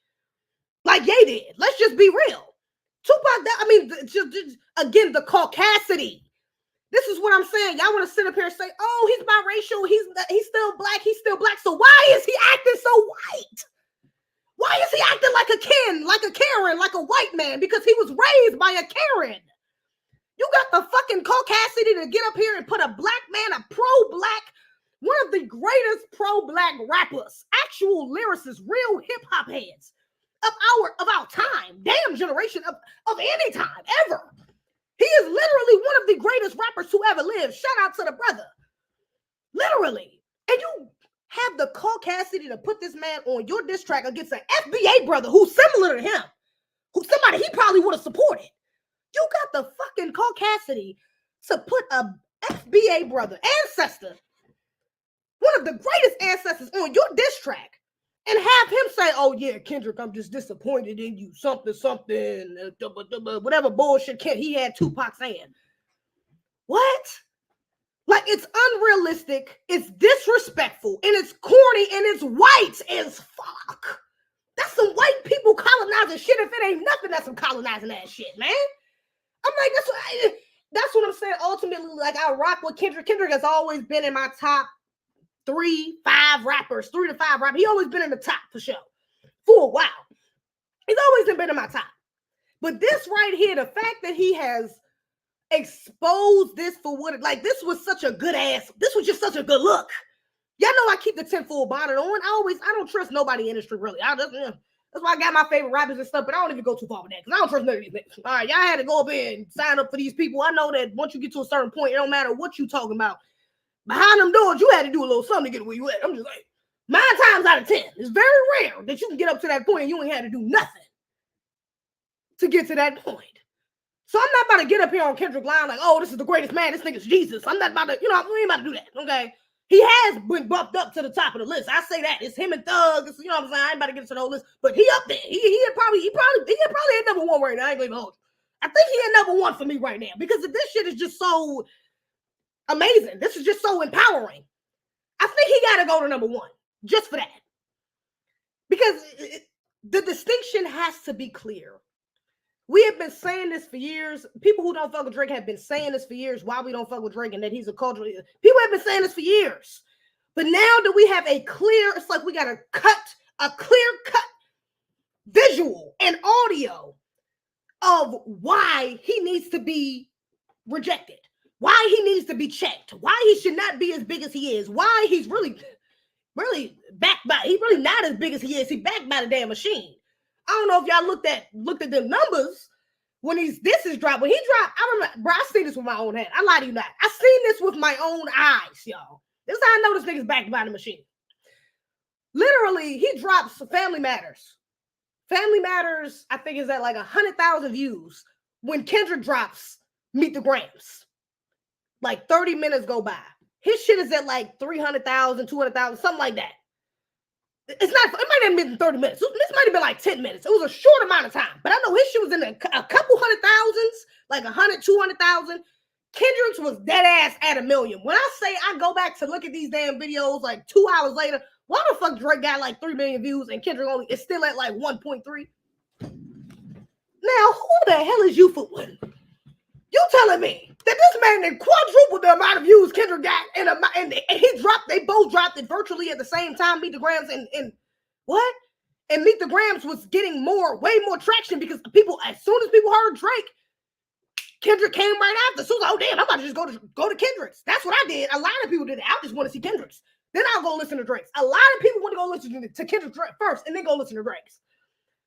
like Ye did. Let's just be real. Tupac, just again, the caucasity. This is what I'm saying. Y'all want to sit up here and say, oh, he's biracial. He's still black. He's still black. So why is he acting so white? Why is he acting like a Ken, like a Karen, like a white man? Because he was raised by a Karen. You got the fucking caucasity to get up here and put a black man, a pro-black, one of the greatest pro-black rappers, actual lyricists, real hip-hop heads of our time, damn generation of any time, ever. He is literally one of the greatest rappers to ever live. Shout out to the brother. Literally. And you have the caucasity to put this man on your diss track against an FBA brother who's similar to him, who's somebody he probably would have supported. You got the fucking caucasity to put a FBA brother, ancestor, one of the greatest ancestors on your diss track, and have him say, oh yeah, Kendrick, I'm just disappointed in you, something, whatever bullshit he had Tupac saying. What? Like, it's unrealistic, it's disrespectful, and it's corny, and it's white as fuck. That's some white people colonizing shit. If it ain't nothing, that's some colonizing ass shit, man. I'm like, that's what I'm saying. Ultimately, like, I rock with Kendrick. Kendrick has always been in my top 3 to 5 rappers. He always been in the top for sure. For a while. He's always been in my top. But this right here, the fact that he has exposed this for what, like, this was just such a good look. Y'all know I keep the 10-fold bonnet on. I don't trust nobody in the industry, really. That's why I got my favorite rappers and stuff, but I don't even go too far with that because I don't trust none of these niggas. All right, y'all had to go up there and sign up for these people. I know that once you get to a certain point, it don't matter what you talking about. Behind them doors, you had to do a little something to get where you at. I'm just like, 9 times out of 10, it's very rare that you can get up to that point and you ain't had to do nothing to get to that point. So I'm not about to get up here on Kendrick line like, oh, this is the greatest man. This nigga's Jesus. I'm not about to, we ain't about to do that, okay? He has been bumped up to the top of the list. I say that. It's him and Thug. It's, you know what I'm saying? I ain't about to get to the whole list, but he up there. He probably at number 1 right now. I ain't gonna hold you. I think he at number 1 for me right now because this shit is just so amazing. This is just so empowering. I think he got to go to number 1 just for that. Because the distinction has to be clear. We have been saying this for years. People who don't fuck with Drake have been saying this for years, why we don't fuck with Drake and that he's a cultural. People have been saying this for years. But now that we have it's like we got a clear-cut visual and audio of why he needs to be rejected, why he needs to be checked, why he should not be as big as he is, why he's really backed by, he's really not as big as he is. He's backed by the damn machine. I don't know if y'all looked at the numbers when this is dropped. When he dropped, I remember, bro, I seen this with my own hand. I lie to you not. I seen this with my own eyes, y'all. This is how I know this nigga's backed by the machine. Literally, he drops Family Matters. Family Matters, I think, is at like 100,000 views when Kendrick drops Meet the Grams. Like 30 minutes go by. His shit is at like 300,000, 200,000, something like that. It might have been 30 minutes. This might have been like 10 minutes. It was a short amount of time. But I know his shit was in a couple 100,000s, like 100, 200,000. Kendrick's was dead ass at 1 million. When I say I go back to look at these damn videos like 2 hours later, why the fuck Drake got like 3 million views and Kendrick only is still at like 1.3? Now, who the hell is you fooling? You telling me that this man then quadrupled the amount of views Kendrick got and they both dropped it virtually at the same time, Meet the Grams and what? And Meet the Grams was getting way more traction because people, as soon as people heard Drake, Kendrick came right after. So, oh damn, I'm about to just go to Kendrick's. That's what I did. A lot of people did it. I just want to see Kendrick's. Then I'll go listen to Drake's. A lot of people want to go listen to Kendrick first and then go listen to Drake's.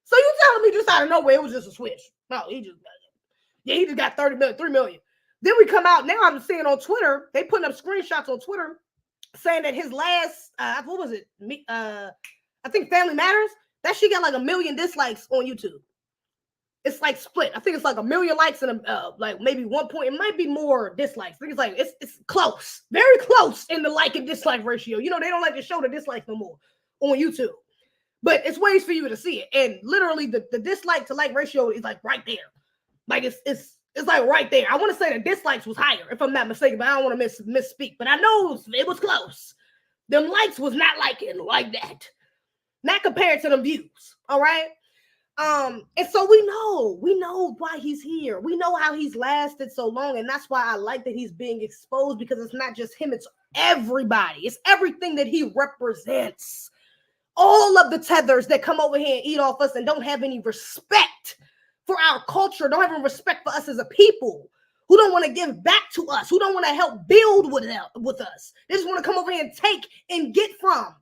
So you telling me just out of nowhere it was just a switch? No, he just got 30 million, 3 million. Then we come out, now I'm seeing on Twitter, they putting up screenshots on Twitter saying that his last, what was it? I think Family Matters, that shit got like 1 million dislikes on YouTube. It's like split. I think it's like 1 million likes and like maybe 1 point. It might be more dislikes. I think it's like it's close, very close in the like and dislike ratio. You know, they don't like to show the dislikes no more on YouTube, but it's ways for you to see it. And literally, the dislike to like ratio is like right there. Like it's like right there. I want to say the dislikes was higher, if I'm not mistaken, but I don't want to misspeak. But I know it was close. Them likes was not liking like that, not compared to them views. All right. And so we know why he's here. We know how he's lasted so long, and that's why I like that he's being exposed, because it's not just him, it's everybody. It's everything that he represents. All of the tethers that come over here and eat off us and don't have any respect for our culture, don't have any respect for us as a people, who don't want to give back to us, who don't want to help build with us. They just want to come over here and take and get from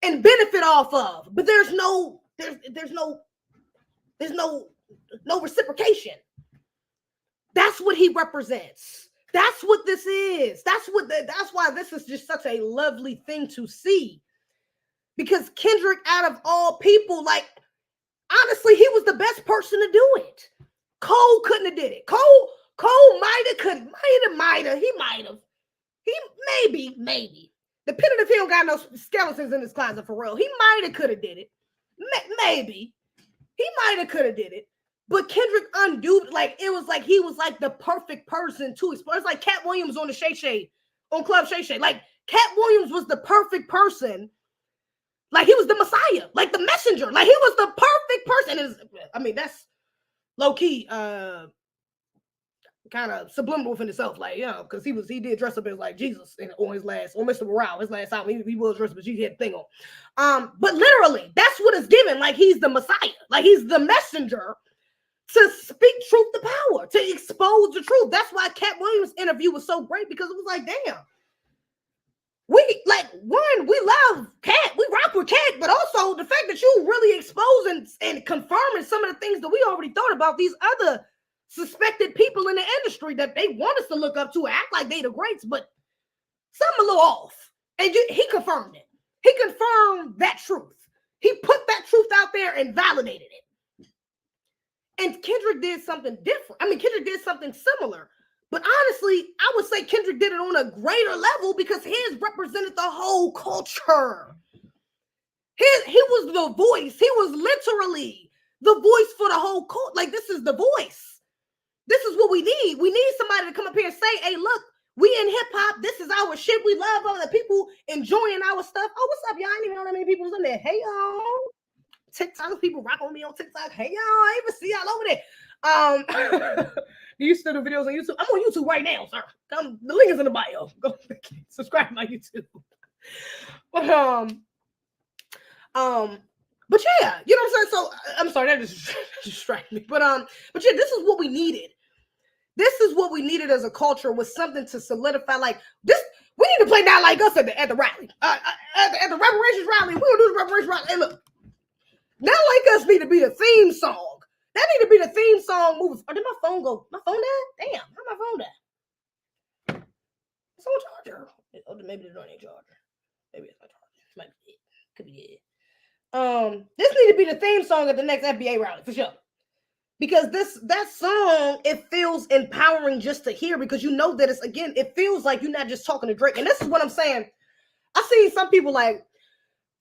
and benefit off of. But there's no reciprocation. That's what he represents. That's what this is. That's why this is just such a lovely thing to see. Because Kendrick, out of all people, like, honestly, he was the best person to do it. Cole couldn't have did it. Cole might have. He maybe. Depending if he don't got no skeletons in his closet for real. He might have could have did it. Maybe. He might have could have did it. But Kendrick undid, like, it was like he was like the perfect person to explore. It's like Cat Williams on the Shay Shay, on Club Shay Shay. Like, Cat Williams was the perfect person. Like, he was the Messiah, like the messenger. Like, he was the perfect person. I mean, that's low-key kind of subliminal within itself. Like, you know, because he did dress up as like Jesus on Mr. Morale, his last album. He was dressed up as Jesus, he had a thing on. But literally, that's what it's given. Like, he's the Messiah. Like, he's the messenger to speak truth to power, to expose the truth. That's why Cat Williams' interview was so great, because it was like, damn. We love Cat, we rock with Cat, but also the fact that you really exposing and confirming some of the things that we already thought about these other suspected people in the industry that they want us to look up to, act like they the greats, but something a little off. And he confirmed it. He confirmed that truth. He put that truth out there and validated it. And Kendrick did something different. I mean, Kendrick did something similar. But honestly, I would say Kendrick did it on a greater level because his represented the whole culture. He was the voice. He was literally the voice for the whole culture. Like, this is the voice. This is what we need. We need somebody to come up here and say, hey, look, we in hip-hop. This is our shit. We love all the people enjoying our stuff. Oh, what's up, y'all? I didn't even know that many people was in there. Hey, y'all. TikTok people rock on me on TikTok. Hey, y'all. I even see y'all over there. Do you still do videos on YouTube? I'm on YouTube right now, sir. The link is in the bio. Go subscribe to my YouTube. But yeah, you know what I'm saying? So I'm sorry, that just distracted me. But yeah, this is what we needed. This is what we needed as a culture, with something to solidify. Like this, we need to play Not Like Us at the rally. At the reparations rally, we're gonna do the reparations rally. Hey, look, Not Like Us need to be the theme song. That need to be the theme song movie. Or did my phone go? My phone died? Damn, how my phone died? It's on charger. Oh, maybe it's not a charger. Maybe it's my charger. Might be it. Could be it. This need to be the theme song at the next FBA rally for sure. Because that song, it feels empowering just to hear, because you know that it feels like you're not just talking to Drake. And this is what I'm saying. I see some people like,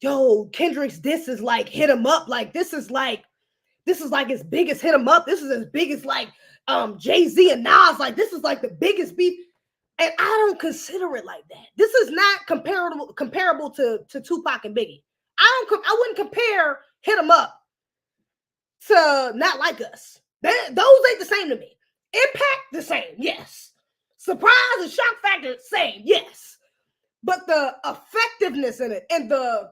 yo, Kendrick's this is like hit him up. Like, this is like This is like as big as Hit 'Em Up. This is as big as like Jay-Z and Nas. Like this is like the biggest beef. And I don't consider it like that. This is not comparable to Tupac and Biggie. I wouldn't compare Hit 'Em Up to Not Like Us. Those ain't the same to me. Impact, the same, yes. Surprise and shock factor, same, yes. But the effectiveness in it and the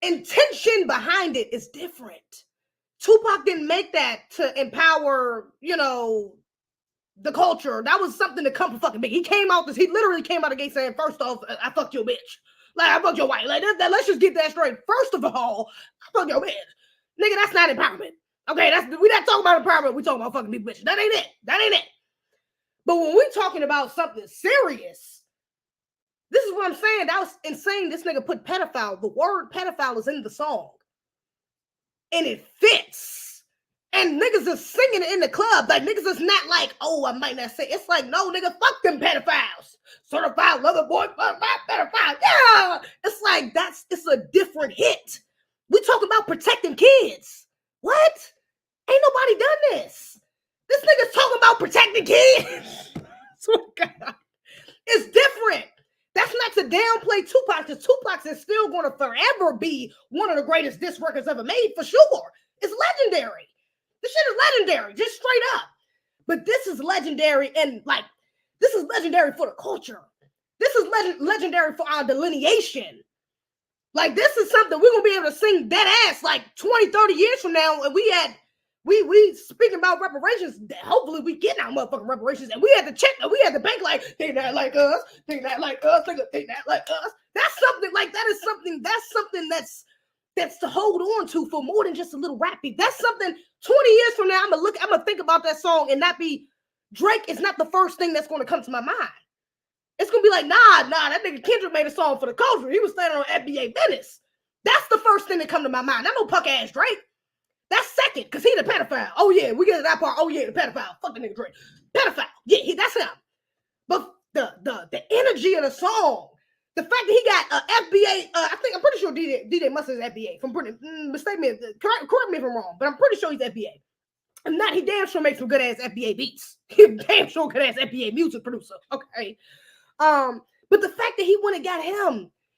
intention behind it is different. Tupac didn't make that to empower, the culture. That was something to come from fucking Big. He literally came out of the gate saying, first off, I fucked your bitch. Like, I fucked your wife. Like, let's just get that straight. First of all, I fucked your bitch. Nigga, that's not empowerment. Okay, we not talking about empowerment. We talking about fucking big bitches. That ain't it. But when we talking about something serious, this is what I'm saying. That was insane. This nigga put pedophile. The word pedophile is in the song. And it fits. And niggas is singing it in the club. Like, niggas is not like, oh, I might not say. It's like, no, nigga, fuck them pedophiles. Certified lover boy, pedophile. Yeah. It's like, it's a different hit. We talk about protecting kids. What? Ain't nobody done this. This nigga's talking about protecting kids. Oh, God. It's different. That's not to downplay Tupac, because Tupac is still going to forever be one of the greatest diss records ever made, for sure. It's legendary. This shit is legendary, just straight up. But this is legendary, and like, this is legendary for the culture. This is legendary for our delineation. Like, this is something we're going to be able to sing dead ass like 20, 30 years from now. And we speaking about reparations. Hopefully we getting our motherfucking reparations. And we had to check, and we had to bank like, they not like us, they not like us, they not like us. That's something like, that's something that's to hold on to for more than just a little rap beat. That's something 20 years from now, I'm gonna think about that song and not be, Drake is not the first thing that's going to come to my mind. It's going to be like, nah, that nigga Kendrick made a song for the culture. He was standing on FBA business. That's the first thing that come to my mind. Not no punk ass Drake. That's second, because he the pedophile. Oh yeah, we get to that part. Oh yeah, the pedophile. Fuck the nigga Drake. Pedophile. Yeah, that's him. But the energy of the song, the fact that he got FBA, I'm pretty sure DJ Mustard is FBA. Mistake me, correct me if I'm wrong, but I'm pretty sure he's FBA. If not, he damn sure makes some good ass FBA beats. He damn sure good ass FBA music producer. Okay. But the fact that he went and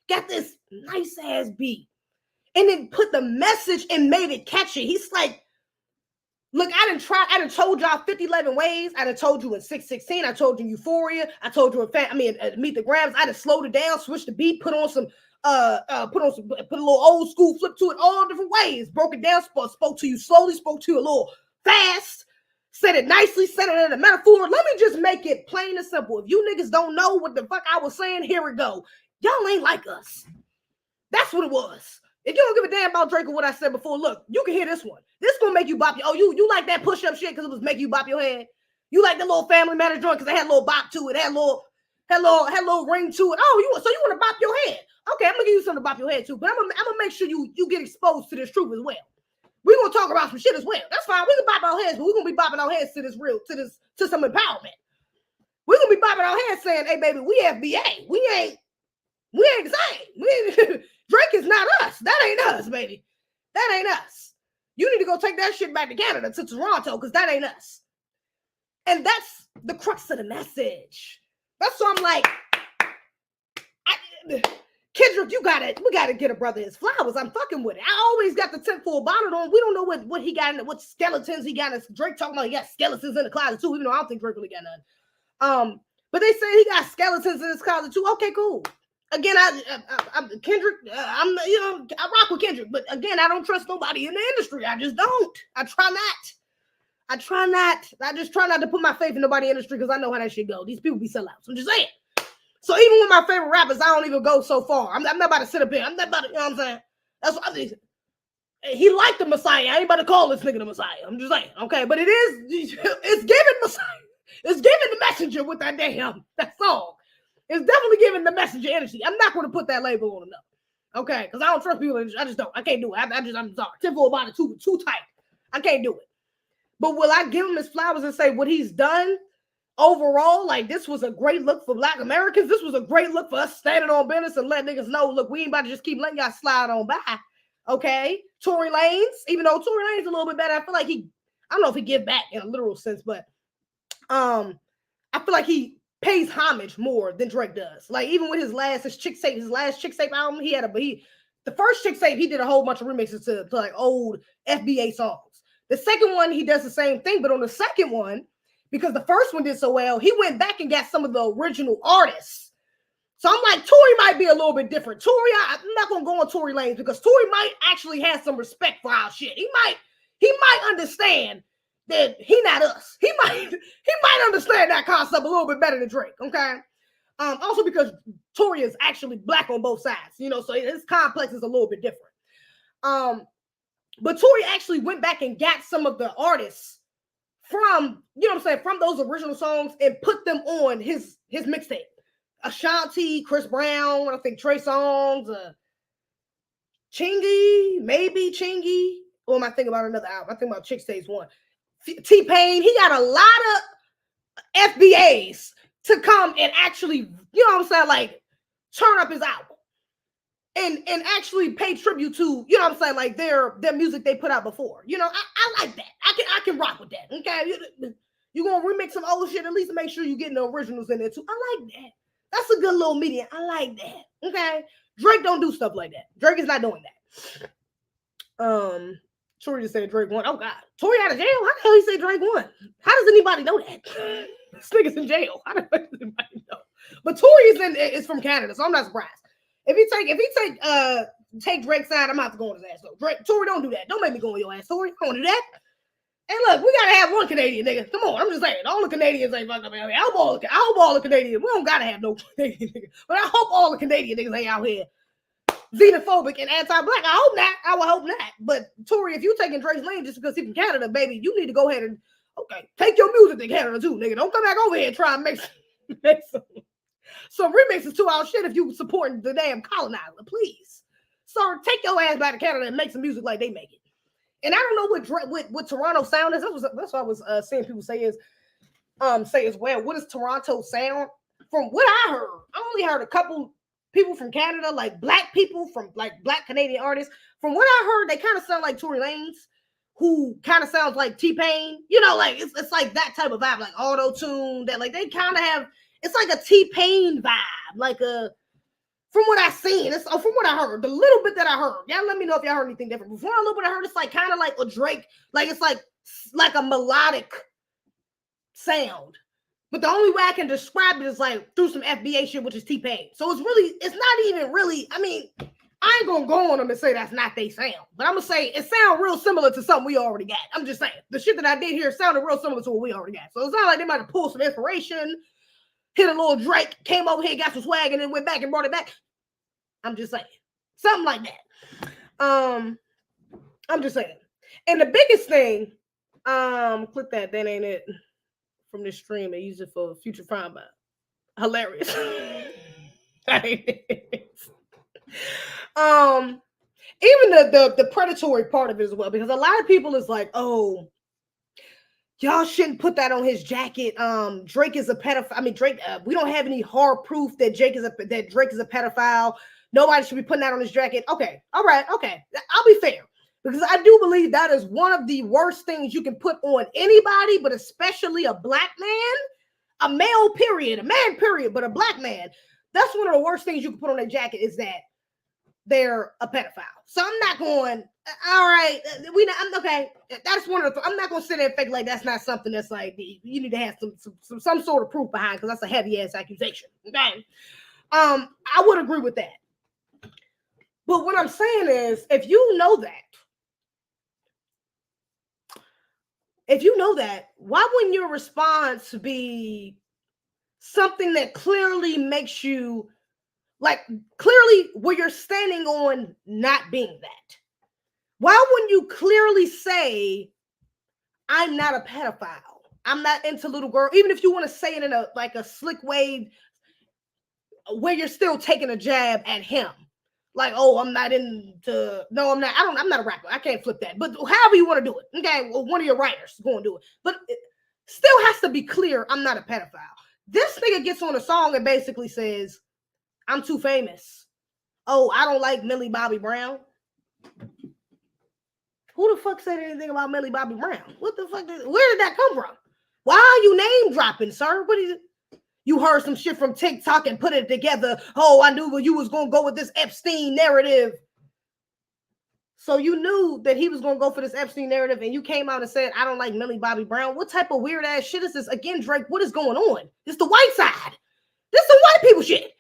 got this nice ass beat, and then put the message and made it catchy. He's like, look, I done told y'all 50-11 ways. I done told you in 616. I told you Euphoria. I told you Meet the Grams. I done slowed it down, switched the beat, put a little old school flip to it, all different ways. Broke it down, spoke to you slowly, spoke to you a little fast, said it nicely, said it in a metaphor. Let me just make it plain and simple. If you niggas don't know what the fuck I was saying, here we go. Y'all ain't like us. That's what it was. If you don't give a damn about Drake or what I said before, look, you can hear this one. This gonna make you bop your, you like that push-up shit because it was making you bop your head? You like the little Family Matters joint because it had a little bop to it, had a little ring to it. Oh, so you want to bop your head? Okay, I'm gonna give you something to bop your head too, but I'm gonna make sure you get exposed to this truth as well. We're gonna talk about some shit as well. That's fine. We can bop our heads, but we're gonna be bopping our heads to some empowerment. We're gonna be bopping our heads saying, hey baby, we FBA. We ain't the same. Drake is not us. That ain't us, baby. That ain't us. You need to go take that shit back to Canada, to Toronto, because that ain't us. And that's the crux of the message. That's why I'm like, Kendrick, we gotta get a brother his flowers. I'm fucking with it. I always got the 10-4 bonnet on. We don't know what he got in it, what skeletons he got in. Drake talking about he got skeletons in the closet too, even though I don't think Drake really got none. But they say he got skeletons in his closet too. Okay, cool. Again, Kendrick, I rock with Kendrick, but again, I don't trust nobody in the industry. I just don't. I try not. I just try not to put my faith in nobody in the industry because I know how that shit go. These people be sellouts. I'm just saying. So even with my favorite rappers, I don't even go so far. I'm not about to sit up here. I'm not about to, you know what I'm saying? That's what I mean. He liked the Messiah. I ain't about to call this nigga the Messiah. I'm just saying, okay? But it's giving Messiah. It's giving the messenger with that song. It's definitely giving the messenger energy. I'm not going to put that label on enough. Okay? Because I don't trust people. I just don't. I can't do it. I'm sorry. 10-4 about it too tight. I can't do it. But will I give him his flowers and say what he's done overall? Like, this was a great look for Black Americans. This was a great look for us standing on business and letting niggas know, look, we ain't about to just keep letting y'all slide on by. Okay, Tory Lanez, even though Tory Lanez a little bit better, I feel like I don't know if he give back in a literal sense, but I feel like he pays homage more than Drake does. Like even with his last Chixtape album, the first Chixtape he did a whole bunch of remixes to like old FBA songs. The second one he does the same thing, but on the second one, because the first one did so well, he went back and got some of the original artists. So I'm like, Tory might be a little bit different. Tory, I'm not gonna go on Tory Lanez because Tory might actually have some respect for our shit. He might understand that he not us. He might understand that concept a little bit better than Drake. Okay. Also because Tory is actually black on both sides, so his complex is a little bit different. But Tory actually went back and got some of the artists from, from those original songs and put them on his mixtape. Ashanti, Chris Brown, I think Trey Songz, Chingy. Or am I thinking about another album? I think about Chixtape's one. T-Pain, he got a lot of FBAs to come and actually, like turn up his album and actually pay tribute to, like their music they put out before. I like that. I can rock with that. Okay, you gonna remix some old shit, at least make sure you getting the originals in there too. I like that. That's a good little medium. I like that. Okay, Drake don't do stuff like that. Drake is not doing that. Tory just said Drake won. Oh God, Tory out of jail? How the hell he say Drake won? How does anybody know that? This nigga's in jail. How does anybody know? But Tory is from Canada, so I'm not surprised. If he take Drake's side, I'm gonna have to go on his ass. So Tory, don't do that. Don't make me go on your ass, Tory. I don't do that. Hey, look, we gotta have one Canadian nigga. Come on, I'm just saying, all the Canadians ain't fucked up. I hope all the Canadians. We don't gotta have no Canadian niggas, but I hope all the Canadian niggas ain't out here xenophobic and anti-black. I hope not. I would hope not. But Tory, if you taking Drake's lane just because he's from Canada, baby, you need to go ahead and take your music to Canada too, nigga. Don't come back over here and try and make some remixes to our shit if you supporting the damn colonizer, please. Sir, take your ass back to Canada and make some music like they make it. And I don't know what Toronto sound is. That's what I was seeing people say as well. What is Toronto sound? From what I heard, I only heard a couple people from Canada, like black people from like black Canadian artists. From what I heard, they kind of sound like Tory Lanez, who kind of sounds like T-Pain. Like it's like that type of vibe, like auto-tune. That like they kind of have. It's like a T-Pain vibe, like a. From what I seen, from what I heard, the little bit that I heard, y'all let me know if y'all heard anything different. Before a little bit I heard, it's like kind of like a Drake, like it's like a melodic sound. But the only way I can describe it is like through some FBA shit, which is T-Pain. So it's not even really, I mean, I ain't gonna go on them and say that's not they sound, but I'm gonna say it sounds real similar to something we already got. I'm just saying, the shit that I did here sounded real similar to what we already got. So it's not like they might have pulled some inspiration, hit a little Drake, came over here, got some swag, and then went back and brought it back. I'm just saying. Something like that. I'm just saying. And the biggest thing, click that ain't it from this stream. They use it for future fine by. Hilarious. Even the predatory part of it as well, because a lot of people is like, oh, y'all shouldn't put that on his jacket. Drake is a pedophile. I mean, Drake. We don't have any hard proof that Drake is a pedophile. Nobody should be putting that on his jacket. Okay, all right, okay. I'll be fair, because I do believe that is one of the worst things you can put on anybody, but especially a black man, a male period, a man period, but a black man. That's one of the worst things you can put on their jacket is that they're a pedophile. So I'm not going, all right, I'm okay. That's one of the, I'm not going to sit there and fake like that's not something that's like, you need to have some sort of proof behind, because that's a heavy ass accusation. Okay. I would agree with that. But what I'm saying is, if you know that, why wouldn't your response be something that clearly makes you, like, clearly where you're standing on not being that? Why wouldn't you clearly say, I'm not a pedophile, I'm not into little girl, even if you want to say it in a slick way where you're still taking a jab at him? Like, oh, I'm not into, no, I'm not, I'm not a rapper. I can't flip that. But however you want to do it. Okay, well, one of your writers is going to do it. But it still has to be clear, I'm not a pedophile. This nigga gets on a song and basically says, I'm too famous. Oh, I don't like Millie Bobby Brown. Who the fuck said anything about Millie Bobby Brown? What the fuck? Where did that come from? Why are you name dropping, sir? What is it? You heard some shit from TikTok and put it together. Oh, I knew you was going to go with this Epstein narrative. So you knew that he was going to go for this Epstein narrative and you came out and said, I don't like Millie Bobby Brown. What type of weird ass shit is this? Again, Drake, what is going on? It's the white side. This some white people shit.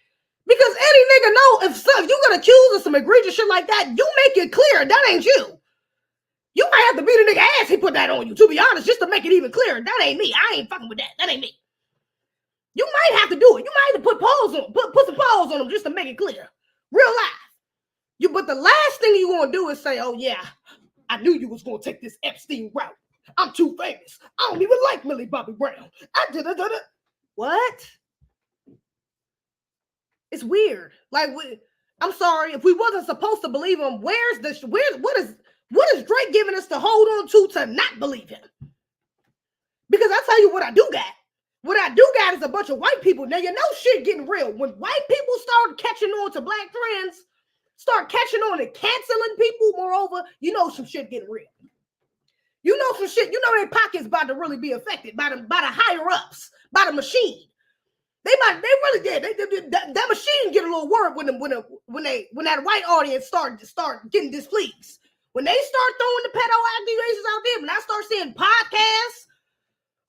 Because any nigga know if you got accused of some egregious shit like that, you make it clear that ain't you. You might have to beat a nigga ass he put that on you, to be honest, just to make it even clearer. That ain't me. I ain't fucking with that. That ain't me. You might have to do it. You might have to put paws on, put some paws on them just to make it clear. Real life. But the last thing you're going to do is say, oh yeah, I knew you was going to take this Epstein route. I'm too famous. I don't even like Millie Bobby Brown. What? It's weird. Like, I'm sorry, if we wasn't supposed to believe him, what is Drake giving us to hold on to not believe him? Because I tell you what I do got. What I do got is a bunch of white people. Now, you know shit getting real. When white people start catching on to black trends, start catching on and canceling people, moreover, you know some shit getting real. You know some shit. You know their pockets about to really be affected by the higher ups, by the machine. They really did. That machine get a little worried when that white audience start getting displeased. When they start throwing the pedo accusations out there, when I start seeing podcasts,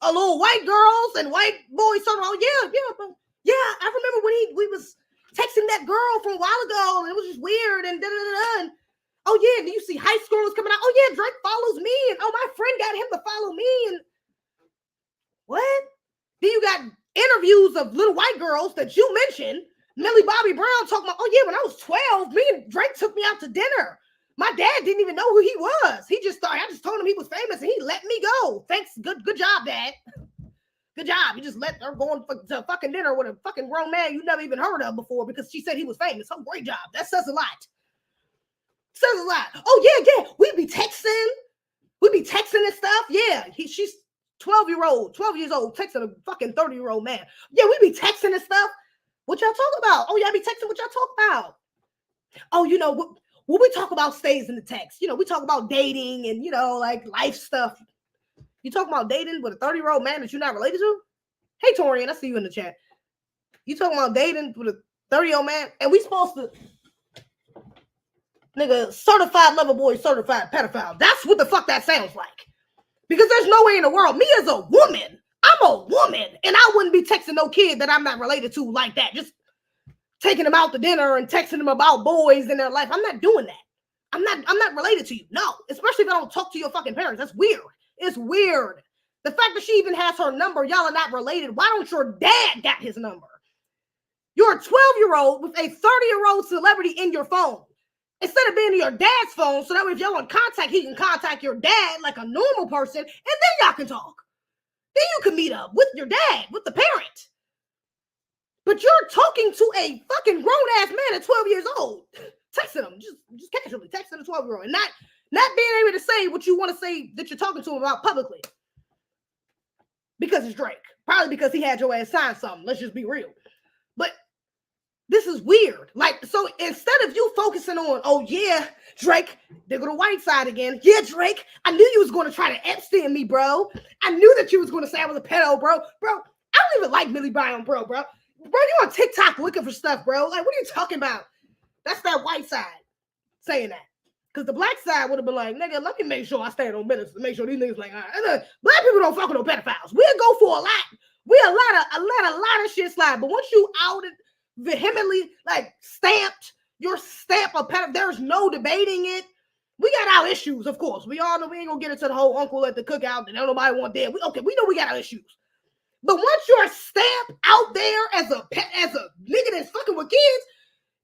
a little white girls and white boys talking about, yeah, I remember when we was texting that girl from a while ago, and it was just weird, and and oh yeah, do you see high schoolers coming out? Oh yeah, Drake follows me, and oh, my friend got him to follow me, and what? Then you got interviews of little white girls that you mentioned, Millie Bobby Brown talking about, oh yeah, when I was 12, me and Drake took me out to dinner. My dad didn't even know who he was. I just told him he was famous and he let me go. Thanks. Good job, Dad. Good job. You just let her go to fucking dinner with a fucking grown man you never even heard of before because she said he was famous. Oh, great job. That says a lot. Says a lot. Oh, yeah. We be texting. And stuff. Yeah. She's 12 years old, texting a fucking 30-year-old man. Yeah, we be texting and stuff. What y'all talk about? Oh, yeah, be texting what y'all talk about. Oh, you know, what we talk about stays in the text. You know, we talk about dating and, you know, like life stuff. You talking about dating with a 30-year-old man that you're not related to? Hey, Torian, I see you in the chat. You talking about dating with a 30-year-old man? And we supposed to, nigga, certified lover boy, certified pedophile. That's what the fuck that sounds like. Because there's no way in the world, me as a woman, I'm a woman, and I wouldn't be texting no kid that I'm not related to like that. Just taking them out to dinner and texting them about boys in their life. I'm not doing that. I'm not related to you. No, especially if I don't talk to your fucking parents. That's weird. It's weird. The fact that she even has her number, y'all are not related. Why don't your dad got his number? You're a 12-year-old with a 30-year-old celebrity in your phone. Instead of being in your dad's phone, so that way if y'all want contact, he can contact your dad like a normal person, and then y'all can talk. Then you can meet up with your dad, with the parent. But you're talking to a fucking grown-ass man at 12 years old. Texting him, just casually texting a 12-year-old, and not being able to say what you want to say that you're talking to him about publicly. Because it's Drake. Probably because he had your ass sign something. Let's just be real. But this is weird. Like, so instead of you focusing on, oh yeah, Drake, they go to white side again. Yeah, Drake, I knew you was going to try to Epstein me, bro. I knew that you was going to say I was a pedo, bro. Bro, I don't even like Millie Brown, bro. Bro, you on TikTok looking for stuff, bro. Like, what are you talking about? That's that white side saying that. Because the black side would have been like, nigga, let me make sure I stand on business to make sure these niggas like, all right. Black people don't fuck with no pedophiles. We'll go for a lot. We'll let a lot of shit slide. But once you outed vehemently, like stamped your stamp of pedophile, there's no debating it. We got our issues, of course. We all know we ain't gonna get into the whole uncle at the cookout that nobody want there. We know we got our issues. But once you're stamped out there as a nigga that's fucking with kids,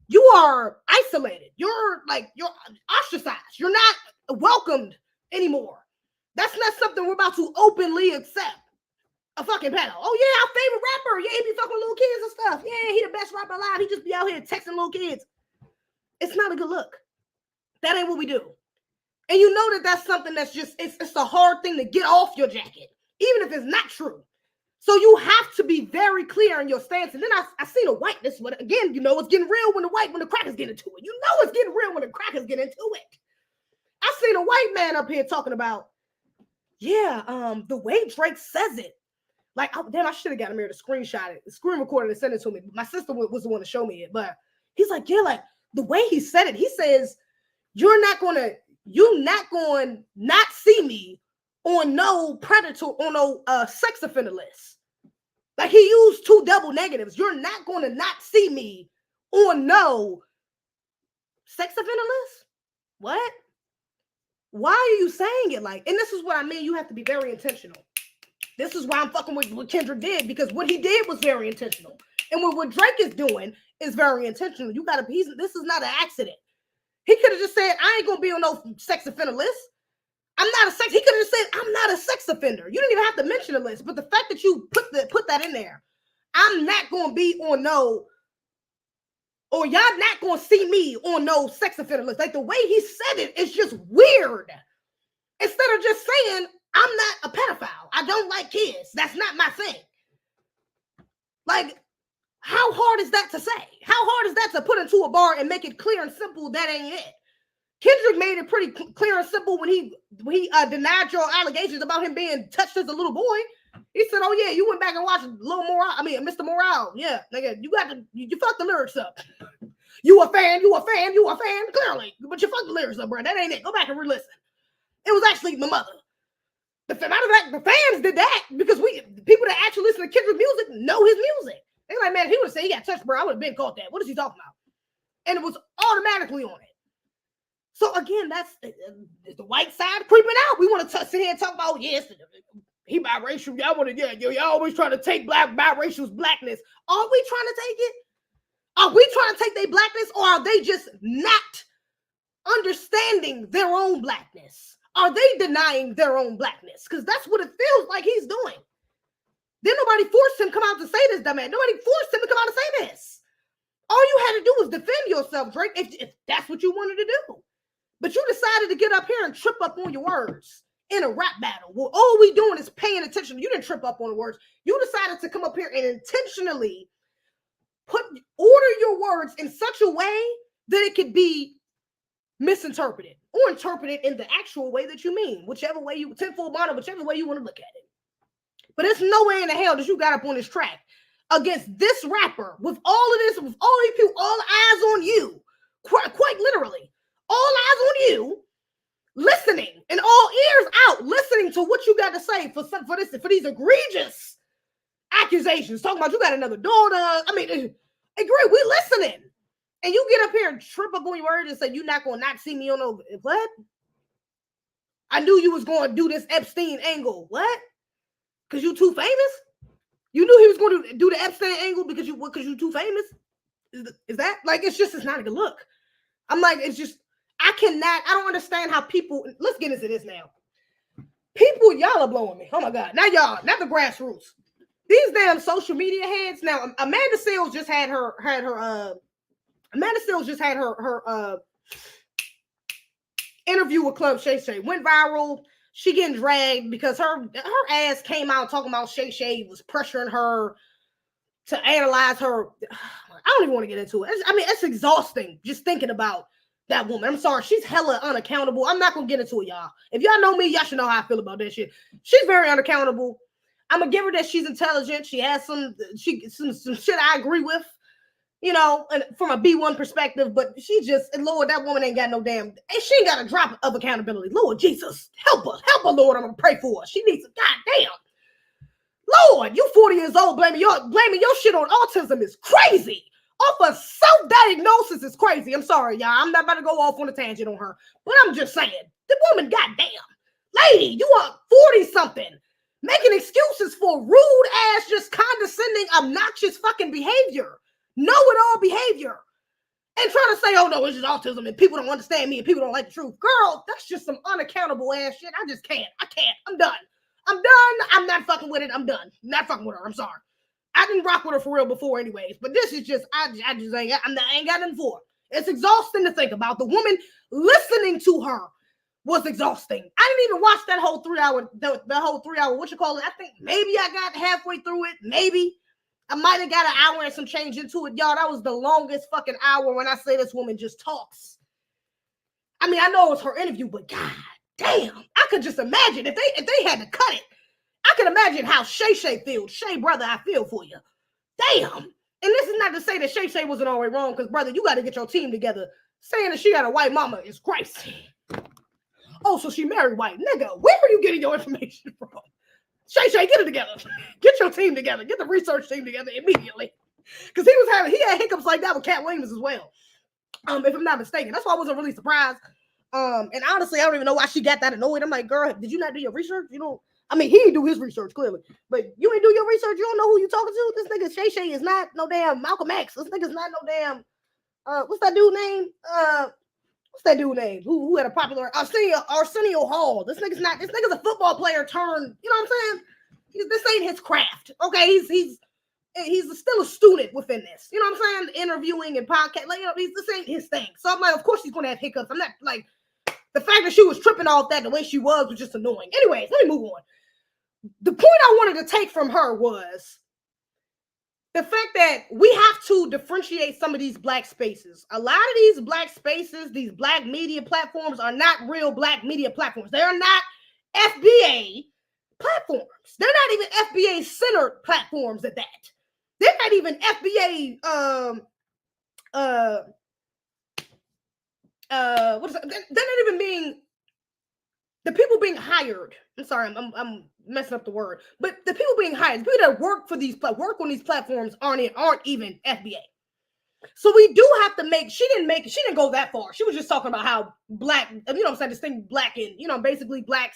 you are isolated. You're ostracized. You're not welcomed anymore. That's not something we're about to openly accept. A fucking pedo. Oh yeah, our favorite rapper. Yeah, he be fucking little kids and stuff. Yeah, he the best rapper alive. He just be out here texting little kids. It's not a good look. That ain't what we do. And you know that's something that's just, it's a hard thing to get off your jacket, even if it's not true. So you have to be very clear in your stance. And then I seen a white, this one again, you know, it's getting real when the crackers get into it. You know it's getting real when the crackers get into it. I seen a white man up here talking about, the way Drake says it. Like, damn, I should have got him here to screenshot it, screen record it and send it to me. My sister was the one to show me it. But he's like, yeah, like the way he said it, he says, you're not going to not see me on no predator, on no sex offender list. Like, he used 2 double negatives. You're not going to not see me on no sex offender list? What? Why are you saying it like? And this is what I mean. You have to be very intentional. This is why I'm fucking with what Kendrick did, because what he did was very intentional. And what Drake is doing is very intentional. You got to, this is not an accident. He could have just said, I ain't going to be on no sex offender list. He could have said, I'm not a sex offender. You didn't even have to mention the list. But the fact that you put that in there, I'm not going to be on no, or y'all not going to see me on no sex offender list. Like, the way he said it is just weird. Instead of just saying, I'm not a pedophile. I don't like kids. That's not my thing. Like, how hard is that to say? How hard is that to put into a bar and make it clear and simple that ain't it? Kendrick made it pretty clear and simple when he denied your allegations about him being touched as a little boy. He said, oh yeah, you went back and watched Mr. Morale. Yeah, nigga, you fucked the lyrics up. You a fan, clearly. But you fucked the lyrics up, bro. That ain't it. Go back and re-listen. It was actually my mother. Matter of fact, the fans did that because people that actually listen to Kendrick music know his music. They're like, man, if he would have said he got touched, bro, I would have been caught that. What is he talking about? And it was automatically on it. So again, that's the white side creeping out. We want to sit here and talk about, yes, he biracial. Y'all always trying to take biracial's blackness. Are we trying to take it? Are we trying to take their blackness, or are they just not understanding their own blackness? Are they denying their own blackness? Because that's what it feels like he's doing. Then nobody forced him to come out to say this, dumbass. Nobody forced him to come out and say this. All you had to do was defend yourself, Drake, if that's what you wanted to do. But you decided to get up here and trip up on your words in a rap battle. Well, all we doing is paying attention. You didn't trip up on the words. You decided to come up here and intentionally order your words in such a way that it could be misinterpreted or interpreted in the actual way that you mean, whichever way you, tenfold mono, whichever way you want to look at it. But there's no way in the hell that you got up on this track against this rapper with all of this, with all these people, all eyes on you, quite literally, all eyes on you, listening and all ears out, listening to what you got to say for these egregious accusations. Talking about you got another daughter. I mean, agree, we listening. And you get up here and trip up on your words and say, you're not going to not see me on no, what? I knew you was going to do this Epstein angle. What? Because you too famous? You knew he was going to do the Epstein angle because you too famous? Is that? Like, it's not a good look. I'm like, I don't understand how people, let's get into this now. People, y'all are blowing me. Oh my God. Not y'all, not the grassroots. These damn social media heads. Now, Amanda Seales just had her interview with Club Shay Shay. Went viral. She getting dragged because her ass came out talking about Shay Shay was pressuring her to analyze her. I don't even want to get into it. It's exhausting just thinking about that woman. I'm sorry. She's hella unaccountable. I'm not going to get into it, y'all. If y'all know me, y'all should know how I feel about that shit. She's very unaccountable. I'm going to give her that she's intelligent. She has some shit I agree with, you know, and from a B1 perspective, but Lord, that woman ain't got no damn, and she ain't got a drop of accountability. Lord Jesus, help her, Lord. I'm going to pray for her. She needs some, goddamn. Lord, you 40 years old, blaming your shit on autism is crazy. Off of self-diagnosis is crazy. I'm sorry, y'all. I'm not about to go off on a tangent on her, but I'm just saying, the woman, goddamn. Lady, you are 40-something, making excuses for rude-ass, just condescending, obnoxious fucking behavior. Know-it-all behavior. And trying to say, oh, no, it's just autism, and people don't understand me, and people don't like the truth. Girl, that's just some unaccountable ass shit. I just can't. I can't. I'm done. I'm not fucking with it. I'm done. Not fucking with her. I'm sorry. I didn't rock with her for real before anyways, but this is just, I ain't got nothing for it. It's exhausting to think about. The woman listening to her was exhausting. I didn't even watch that whole 3 hour, the whole 3 hour, what you call it? I think maybe I got halfway through it. Maybe. I might have got an hour and some change into it. Y'all, that was the longest fucking hour when I say this woman just talks. I mean, I know it was her interview, but god damn, I could just imagine if they had to cut it. I can imagine how Shay feels. Shay, brother, I feel for you. Damn. And this is not to say that Shay wasn't always wrong, because, brother, you got to get your team together. Saying that she got a white mama is crazy. Oh, so she married white. Nigga, where are you getting your information from? Shay, get it together. Get your team together. Get the research team together immediately. Because he had hiccups like that with Cat Williams as well. If I'm not mistaken. That's why I wasn't really surprised. And honestly, I don't even know why she got that annoyed. I'm like, girl, did you not do your research? You don't. I mean, he didn't do his research, clearly. But you ain't do your research. You don't know who you talking to. This nigga Shay is not no damn Malcolm X. This nigga's not no damn, what's that dude name? What's that dude name? Who had a popular, Arsenio Hall. This nigga's a football player turned, you know what I'm saying? This ain't his craft. Okay, he's still a student within this. You know what I'm saying? Interviewing and podcast, like, you know, this ain't his thing. So I'm like, of course he's gonna have hiccups. I'm not like, the fact that she was tripping off that the way she was just annoying. Anyways, let me move on. The point I wanted to take from her was the fact that we have to differentiate some of these black spaces. A lot of these black spaces, these black media platforms are not real black media platforms. They are not FBA platforms. They're not even FBA-centered platforms at that. They're not even FBA, what is it? They're not even being, the people being hired. I'm sorry, I'm messing up the word, but the people being hired, the people that work for these on these platforms aren't even FBA. So we do have to make. She didn't go that far. She was just talking about how black, you know what I'm saying, distinct black and, you know, basically black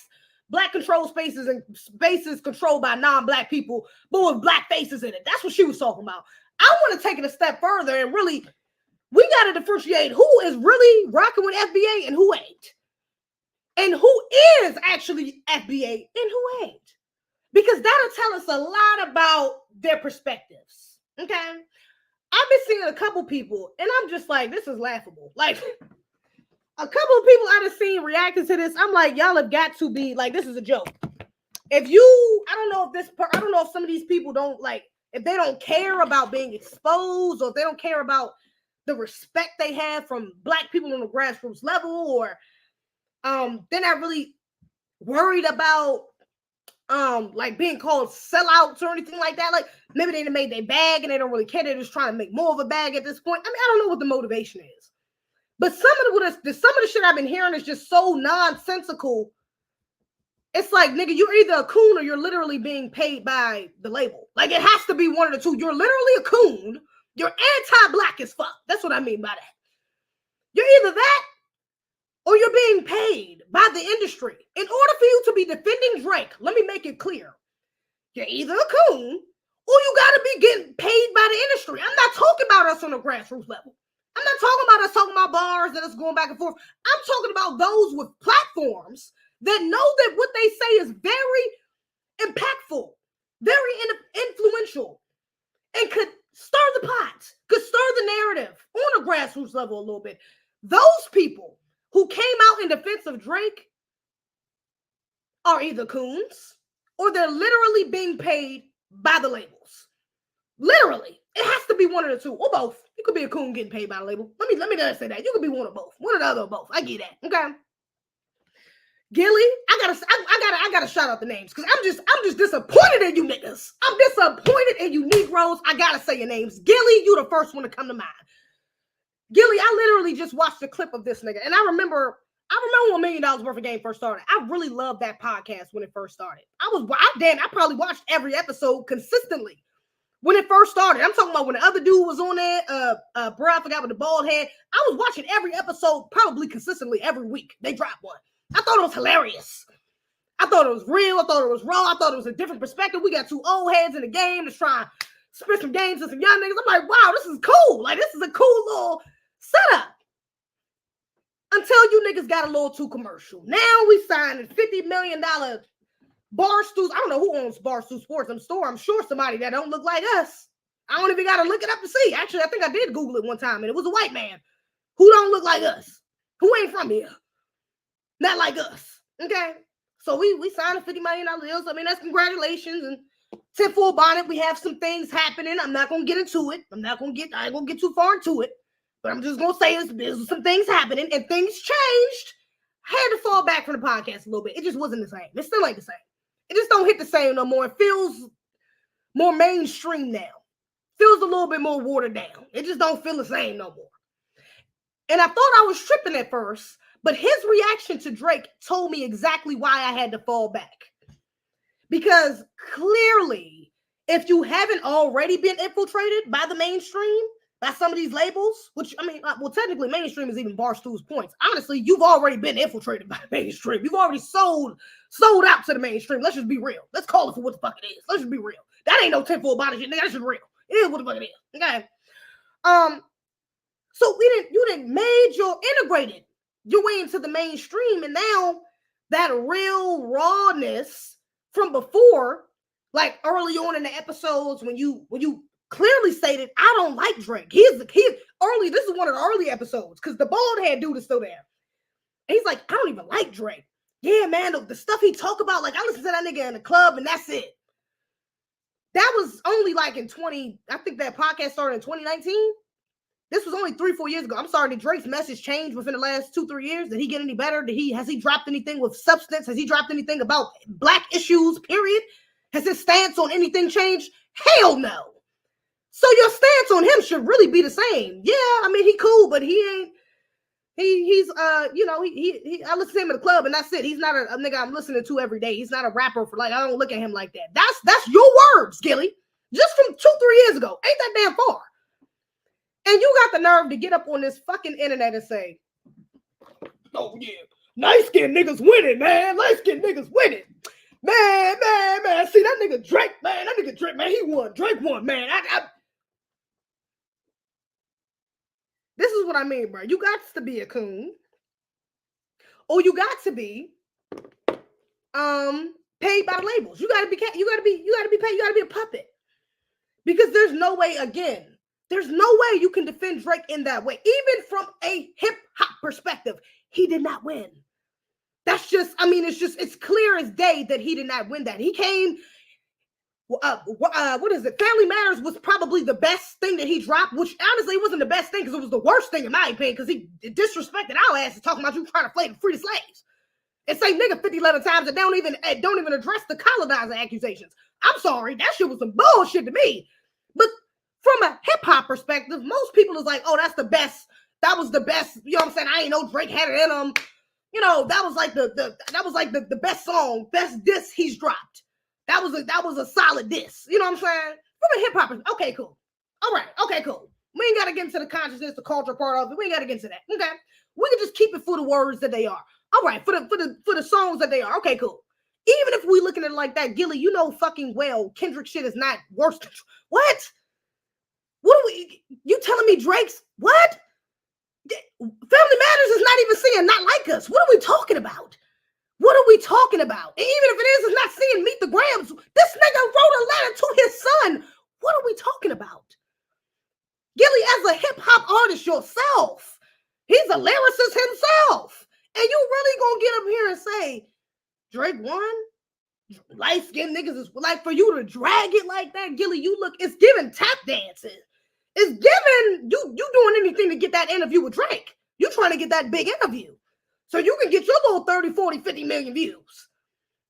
control spaces and spaces controlled by non-black people, but with black faces in it. That's what she was talking about. I want to take it a step further and really, we got to differentiate who is really rocking with FBA and who ain't. And who is actually FBA and who ain't. Because that'll tell us a lot about their perspectives. Okay? I've been seeing a couple people, and I'm just like, this is laughable. Like, a couple of people I've seen reacting to this, I'm like, y'all have got to be, like, this is a joke. I don't know if some of these people don't, like, if they don't care about being exposed, or if they don't care about the respect they have from black people on the grassroots level, or they're not really worried about like being called sellouts or anything like that. Like, maybe they made their bag and they don't really care. They're just trying to make more of a bag at this point. I mean, I don't know what the motivation is, but some of the shit I've been hearing is just so nonsensical. It's like, nigga, you're either a coon or you're literally being paid by the label. Like, it has to be one of the two. You're literally a coon. You're anti-black as fuck. That's what I mean by that. You're either that, or you're being paid by the industry. In order for you to be defending Drake, let me make it clear. You're either a coon, or you got to be getting paid by the industry. I'm not talking about us on a grassroots level. I'm not talking about us talking about bars that is going back and forth. I'm talking about those with platforms that know that what they say is very impactful, very influential, and could stir the pot, could stir the narrative on a grassroots level a little bit. Those people who came out in defense of Drake are either coons or they're literally being paid by the labels. Literally. It has to be one of the two, or both. You could be a coon getting paid by the label. Let me just say that. You could be one of both. One or the other or both. I get that. Okay. Gilly, I gotta shout out the names, because I'm just disappointed in you niggas. I'm disappointed in you Negroes. I gotta say your names. Gilly, you the first one to come to mind. Gilly, I literally just watched a clip of this nigga, and I remember when $1 Million Worth of Game first started. I really loved that podcast when it first started. I probably watched every episode consistently when it first started. I'm talking about when the other dude was on there, bro, I forgot with the bald head. I was watching every episode probably consistently every week. They dropped one. I thought it was hilarious. I thought it was real. I thought it was raw. I thought it was a different perspective. We got two old heads in the game that's trying to spit some games to some young niggas. I'm like, wow, this is cool. Like, this is a cool little setup. Until you niggas got a little too commercial. Now we signed a $50 million Barstool. I don't know who owns Barstool Sports. I'm sure somebody that don't look like us. I don't even got to look it up to see. Actually, I think I did Google it one time, and it was a white man who don't look like us, who ain't from here. Not like us. Okay? So we signed a $50 million deal. So, I mean, that's congratulations. And tip for a bonnet, we have some things happening. I'm not going to get into it. I ain't going to get too far into it. But I'm just going to say there's some things happening and things changed. I had to fall back from the podcast a little bit. It just wasn't the same. It still ain't the same. It just don't hit the same no more. It feels more mainstream now. Feels a little bit more watered down. It just don't feel the same no more. And I thought I was tripping at first, but his reaction to Drake told me exactly why I had to fall back. Because clearly, if you haven't already been infiltrated by the mainstream, by some of these labels, which, I mean, well, technically mainstream is even Barstool's points. Honestly, you've already been infiltrated by the mainstream. You've already sold out to the mainstream. Let's just be real. Let's call it for what the fuck it is. Let's just be real. That ain't no tenfold body shit, nigga. That's just real. It is what the fuck it is. Okay. So you didn't integrated your way into the mainstream, and now that real rawness from before, like early on in the episodes when you clearly stated, I don't like Drake. He's early. This is one of the early episodes because the bald head dude is still there. And he's like, I don't even like Drake. Yeah, man, the stuff he talk about, like I listen to that nigga in the club and that's it. That was only like I think that podcast started in 2019. This was only 3-4 years ago. I'm sorry, did Drake's message change within the last 2-3 years? Did he get any better? Has he dropped anything with substance? Has he dropped anything about Black issues, period? Has his stance on anything changed? Hell no. So your stance on him should really be the same. Yeah, I mean, he cool, but he ain't, I listen to him in the club and that's it. He's not a nigga I'm listening to every day. He's not a rapper for I don't look at him like that. That's your words, Gilly. Just from 2-3 years ago. Ain't that damn far. And you got the nerve to get up on this fucking internet and say, oh yeah, light-skinned niggas winning, man. Light-skinned niggas winning. Man. See that nigga Drake, man. That nigga Drake, man, he won. Drake won, man. This is what I mean, bro. You got to be a coon. Or you got to be paid by the labels. You gotta be paid, you gotta be a puppet. Because there's no way you can defend Drake in that way. Even from a hip-hop perspective, he did not win. That's just, it's clear as day that he did not win that. He came, what is it? Family Matters was probably the best thing that he dropped, which honestly wasn't the best thing because it was the worst thing in my opinion because he disrespected our asses talking about you trying to free the slaves. And say nigga 50, 11 times and don't even address the colonizer accusations. I'm sorry, that shit was some bullshit to me. But from a hip-hop perspective, most people is like, oh, that's the best. That was the best. You know what I'm saying? I ain't know Drake had it in him. You know, that was like the best song, best diss he's dropped. That was a solid diss. You know what I'm saying? From a hip-hop, okay, cool. All right, okay, cool. We ain't got to get into the consciousness, the culture part of it. We ain't got to get into that. Okay, we can just keep it for the words that they are. All right, for the songs that they are. Okay, cool. Even if we looking at it like that, Gilly, you know fucking well Kendrick shit is not worse than what? You telling me Drake's what? Family Matters is not even saying not like us. What are we talking about? What are we talking about? And even if it is, it's not seeing Meet the Grams. This nigga wrote a letter to his son. What are we talking about? Gilly, as a hip-hop artist yourself, he's a lyricist himself. And you really gonna get up here and say, Drake won? Light-skinned niggas is like for you to drag it like that, Gilly, it's giving tap dancing. It's giving you doing anything to get that interview with Drake. You trying to get that big interview. So you can get your little 30, 40, 50 million views.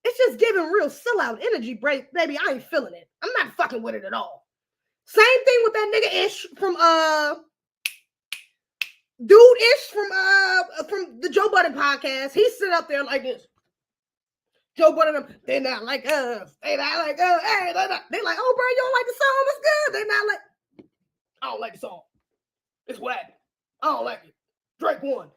It's just giving real sellout energy, baby. I ain't feeling it. I'm not fucking with it at all. Same thing with that nigga Ish from dude Ish from the Joe Budden podcast. He sit up there like this. Joe Budden, they not like us. They not like us. Hey, they like, oh, bro, you don't like the song? It's good. They not like, I don't like the song. It's whack. I don't like it. Drake won.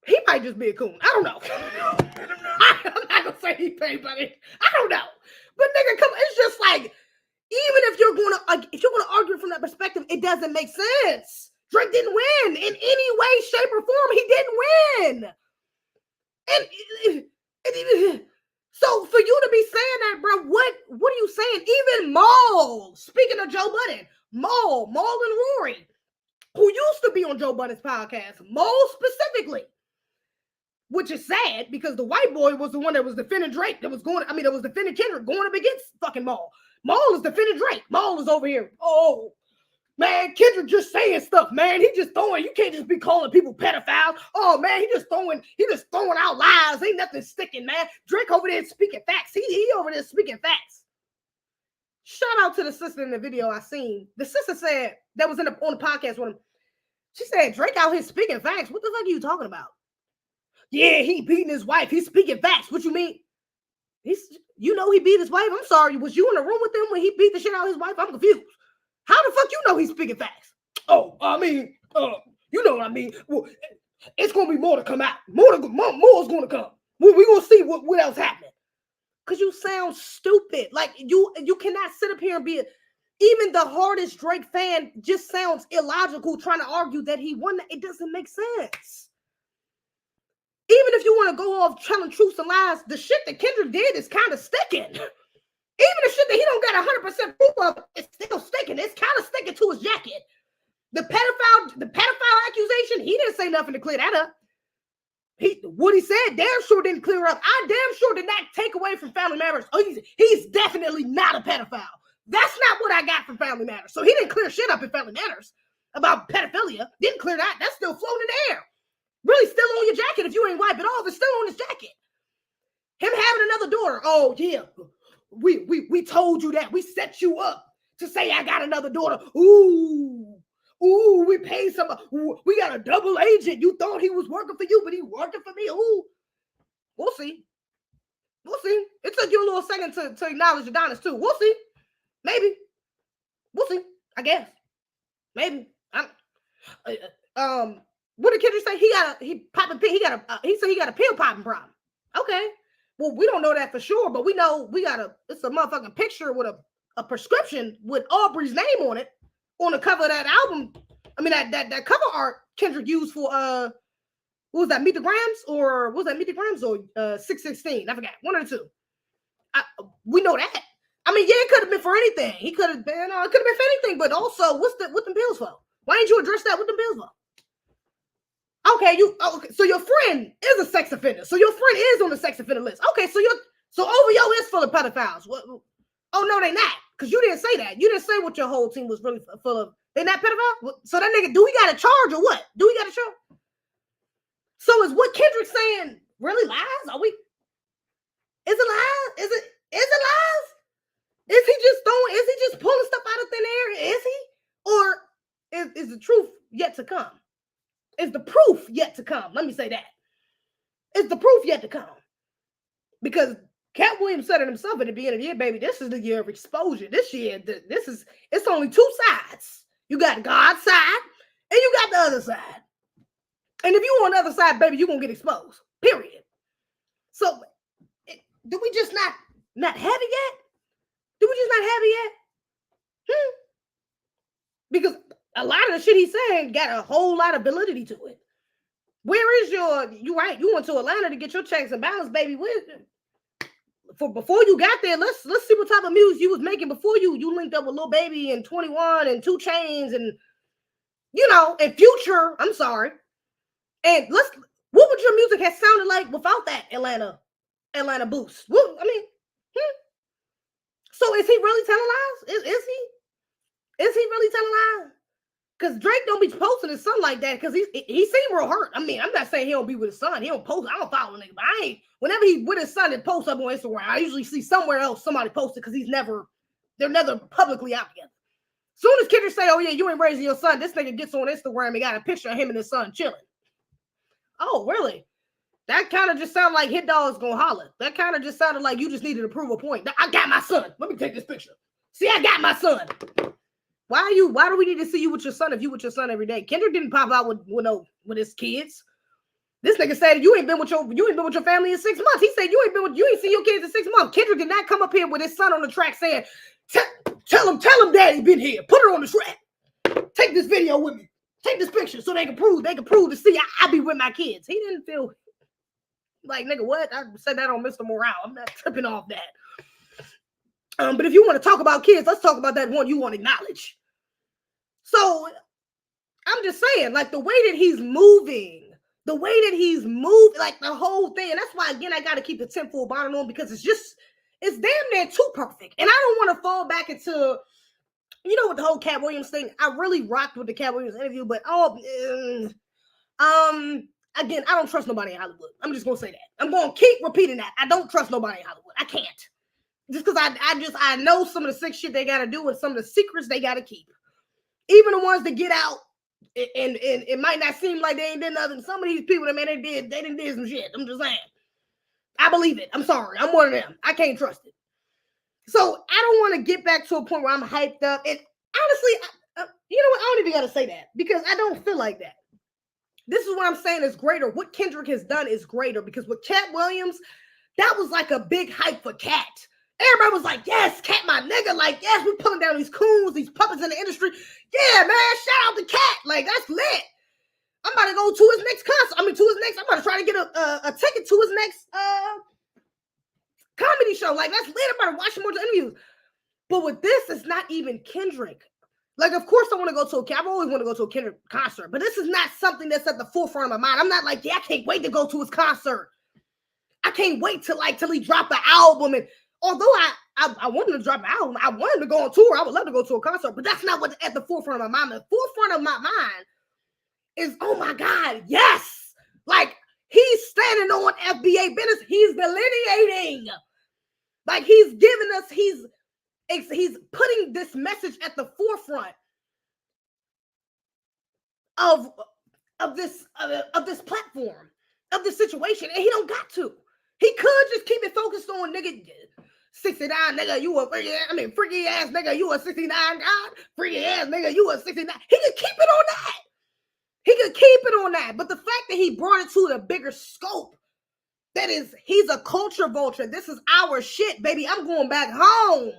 He might just be a coon. I don't know. I'm not gonna say he paid by it. I don't know. But nigga, come on. It's just like, even if you're gonna argue from that perspective, it doesn't make sense. Drake didn't win in any way, shape, or form. He didn't win. And so for you to be saying that, bro, what are you saying? Even Maul, speaking of Joe Budden, Maul and Rory, who used to be on Joe Budden's podcast, Maul specifically, which is sad because the white boy was the one that was defending Drake, that was defending Kendrick, going up against fucking Maul. Maul is defending Drake. Maul is over here. Oh, Man, Kendrick just saying stuff, man. He just throwing, you can't just be calling people pedophiles. Oh, man, he just throwing out lies. Ain't nothing sticking, man. Drake over there speaking facts. He over there speaking facts. Shout out to the sister in the video I seen. The sister said, that was on the podcast with him. She said, Drake out here speaking facts. What the fuck are you talking about? Yeah, he beating his wife. He's speaking facts. What you mean? You know he beat his wife? I'm sorry. Was you in the room with him when he beat the shit out of his wife? I'm confused. How the fuck you know he's speaking facts? Oh, I mean, you know what I mean. Well, it's gonna be more to come out. More's gonna come. We're gonna see what else happening. Cause you sound stupid. Like you cannot sit up here and be even the hardest Drake fan just sounds illogical trying to argue that he won. It doesn't make sense. Even if you want to go off telling truths and lies, the shit that Kendrick did is kind of sticking. Even the shit that he don't got 100% proof of, it's still sticking. It's kind of sticking to his jacket. The pedophile accusation, he didn't say nothing to clear that up. What he said damn sure didn't clear up. I damn sure did not take away from Family Matters. Oh, he's definitely not a pedophile. That's not what I got from Family Matters. So he didn't clear shit up in Family Matters about pedophilia. Didn't clear that. That's still floating in the air. Really still on your jacket if you ain't wipe it off. It's still on his jacket. Him having another daughter. Oh, yeah. We told you that. We set you up to say I got another daughter. Ooh, we paid some. Ooh, we got a double agent. You thought he was working for you, but he working for me. Ooh, we'll see. We'll see. It took you a little second to acknowledge Adonis too. We'll see. Maybe. We'll see. I guess. Maybe. What did Kendrick say? He said he got a pill popping problem. Okay. Well, we don't know that for sure, but we know it's a motherfucking picture with a prescription with Aubrey's name on it on the cover of that album. I mean, that cover art Kendrick used for, what was that, Meet the Grams? Or was that Meet the Grams or 616? I forgot. One of the two. We know that. I mean, yeah, it could have been for anything. It could have been for anything, but also, what them pills for? Why didn't you address that with the pills for? Okay, so your friend is a sex offender. So your friend is on the sex offender list. Okay, so OVO is full of pedophiles. What? Oh no, they not. Because you didn't say that. You didn't say what your whole team was really full of. They not pedophiles? So that nigga, do we got a charge or what? Do we got a charge? So is what Kendrick saying really lies? Is it lies? Is it lies? Is he just pulling stuff out of thin air? Is he? Or is the truth yet to come? Is the proof yet to come? Let me say that. Is the proof yet to come? Because Cat Williams said it himself at the beginning of the year, baby, this is the year of exposure. This year, it's only two sides. You got God's side and you got the other side. And if you on the other side, baby, you're going to get exposed. Period. So, do we just not have it yet? Do we just not have it yet? Because a lot of the shit he's saying got a whole lot of validity to it. Where is you right? You went to Atlanta to get your checks and balance, baby. Before you got there, let's see what type of music you was making before you linked up with Lil Baby and 21 and 2 Chainz and and Future. I'm sorry. And what would your music have sounded like without that Atlanta boost? Well, I mean, so is he really telling lies? Is he? Is he really telling lies? Because Drake don't be posting his son like that because he seemed real hurt. I mean, I'm not saying he don't be with his son. He don't post. I don't follow nigga, but whenever he with his son and posts up on Instagram, I usually see somewhere else somebody posted because they're never publicly out together. Soon as Kendrick say, oh yeah, you ain't raising your son, this nigga gets on Instagram and got a picture of him and his son chilling. Oh, really? That kind of just sounded like Hit Dog's gonna holler. That kind of just sounded like you just needed to prove a point. I got my son. Let me take this picture. See, I got my son. Why do we need to see you with your son if you with your son every day? Kendrick didn't pop out with his kids. This nigga said you ain't been with your family in 6 months. He said you ain't seen your kids in 6 months. Kendrick did not come up here with his son on the track saying, tell him daddy been here. Put her on the track. Take this video with me. Take this picture so they can prove to see I be with my kids. He didn't feel like, nigga, what? I said that on Mr. Morale. I'm not tripping off that. But if you want to talk about kids, let's talk about that one you want to acknowledge. So I'm just saying, like the way that he's moving, like the whole thing. And that's why, again, I got to keep the 10 full bonnet on because it's damn near too perfect. And I don't want to fall back into you know, with the whole Cat Williams thing, I really rocked with the Cat Williams interview, but again, I don't trust nobody in Hollywood. I'm just gonna say that. I'm gonna keep repeating that. I don't trust nobody in Hollywood. I can't. Just because I know some of the sick shit they gotta do and some of the secrets they gotta keep. Even the ones that get out, and it might not seem like they ain't did nothing. Some of these people that, man, they didn't did some shit. I'm just saying. I believe it. I'm sorry. I'm one of them. I can't trust it. So I don't want to get back to a point where I'm hyped up. And honestly, you know what? I don't even got to say that because I don't feel like that. This is what I'm saying is greater. What Kendrick has done is greater because with Cat Williams, that was like a big hype for Cat. Everybody was like, yes, Cat, my nigga. Like, yes, we pulling down these coons, these puppets in the industry. Yeah, man, shout out to Cat. Like, that's lit. I'm about to go to his next concert. I'm about to try to get a ticket to his next comedy show. Like, that's lit. I'm about to watch more interviews. But with this, it's not even Kendrick. Like, of course I want to go to I've always wanted to go to a Kendrick concert, but this is not something that's at the forefront of my mind. I'm not like, yeah, I can't wait to go to his concert. I can't wait till he drop the album. And although I want him to drop an album, I want him to go on tour. I would love to go to a concert, but that's not what's at the forefront of my mind. The forefront of my mind is, oh my God, yes. Like, he's standing on FBA business. He's delineating. Like, he's giving us, he's putting this message at the forefront of this platform, of this situation, and he don't got to. He could just keep it focused on nigga 69, nigga, you a freaky ass nigga, you a 69 god, freaky ass nigga, you a 69. He could keep it on that. He could keep it on that. But the fact that he brought it to the bigger scope, that is, he's a culture vulture. This is our shit, baby. I'm going back home.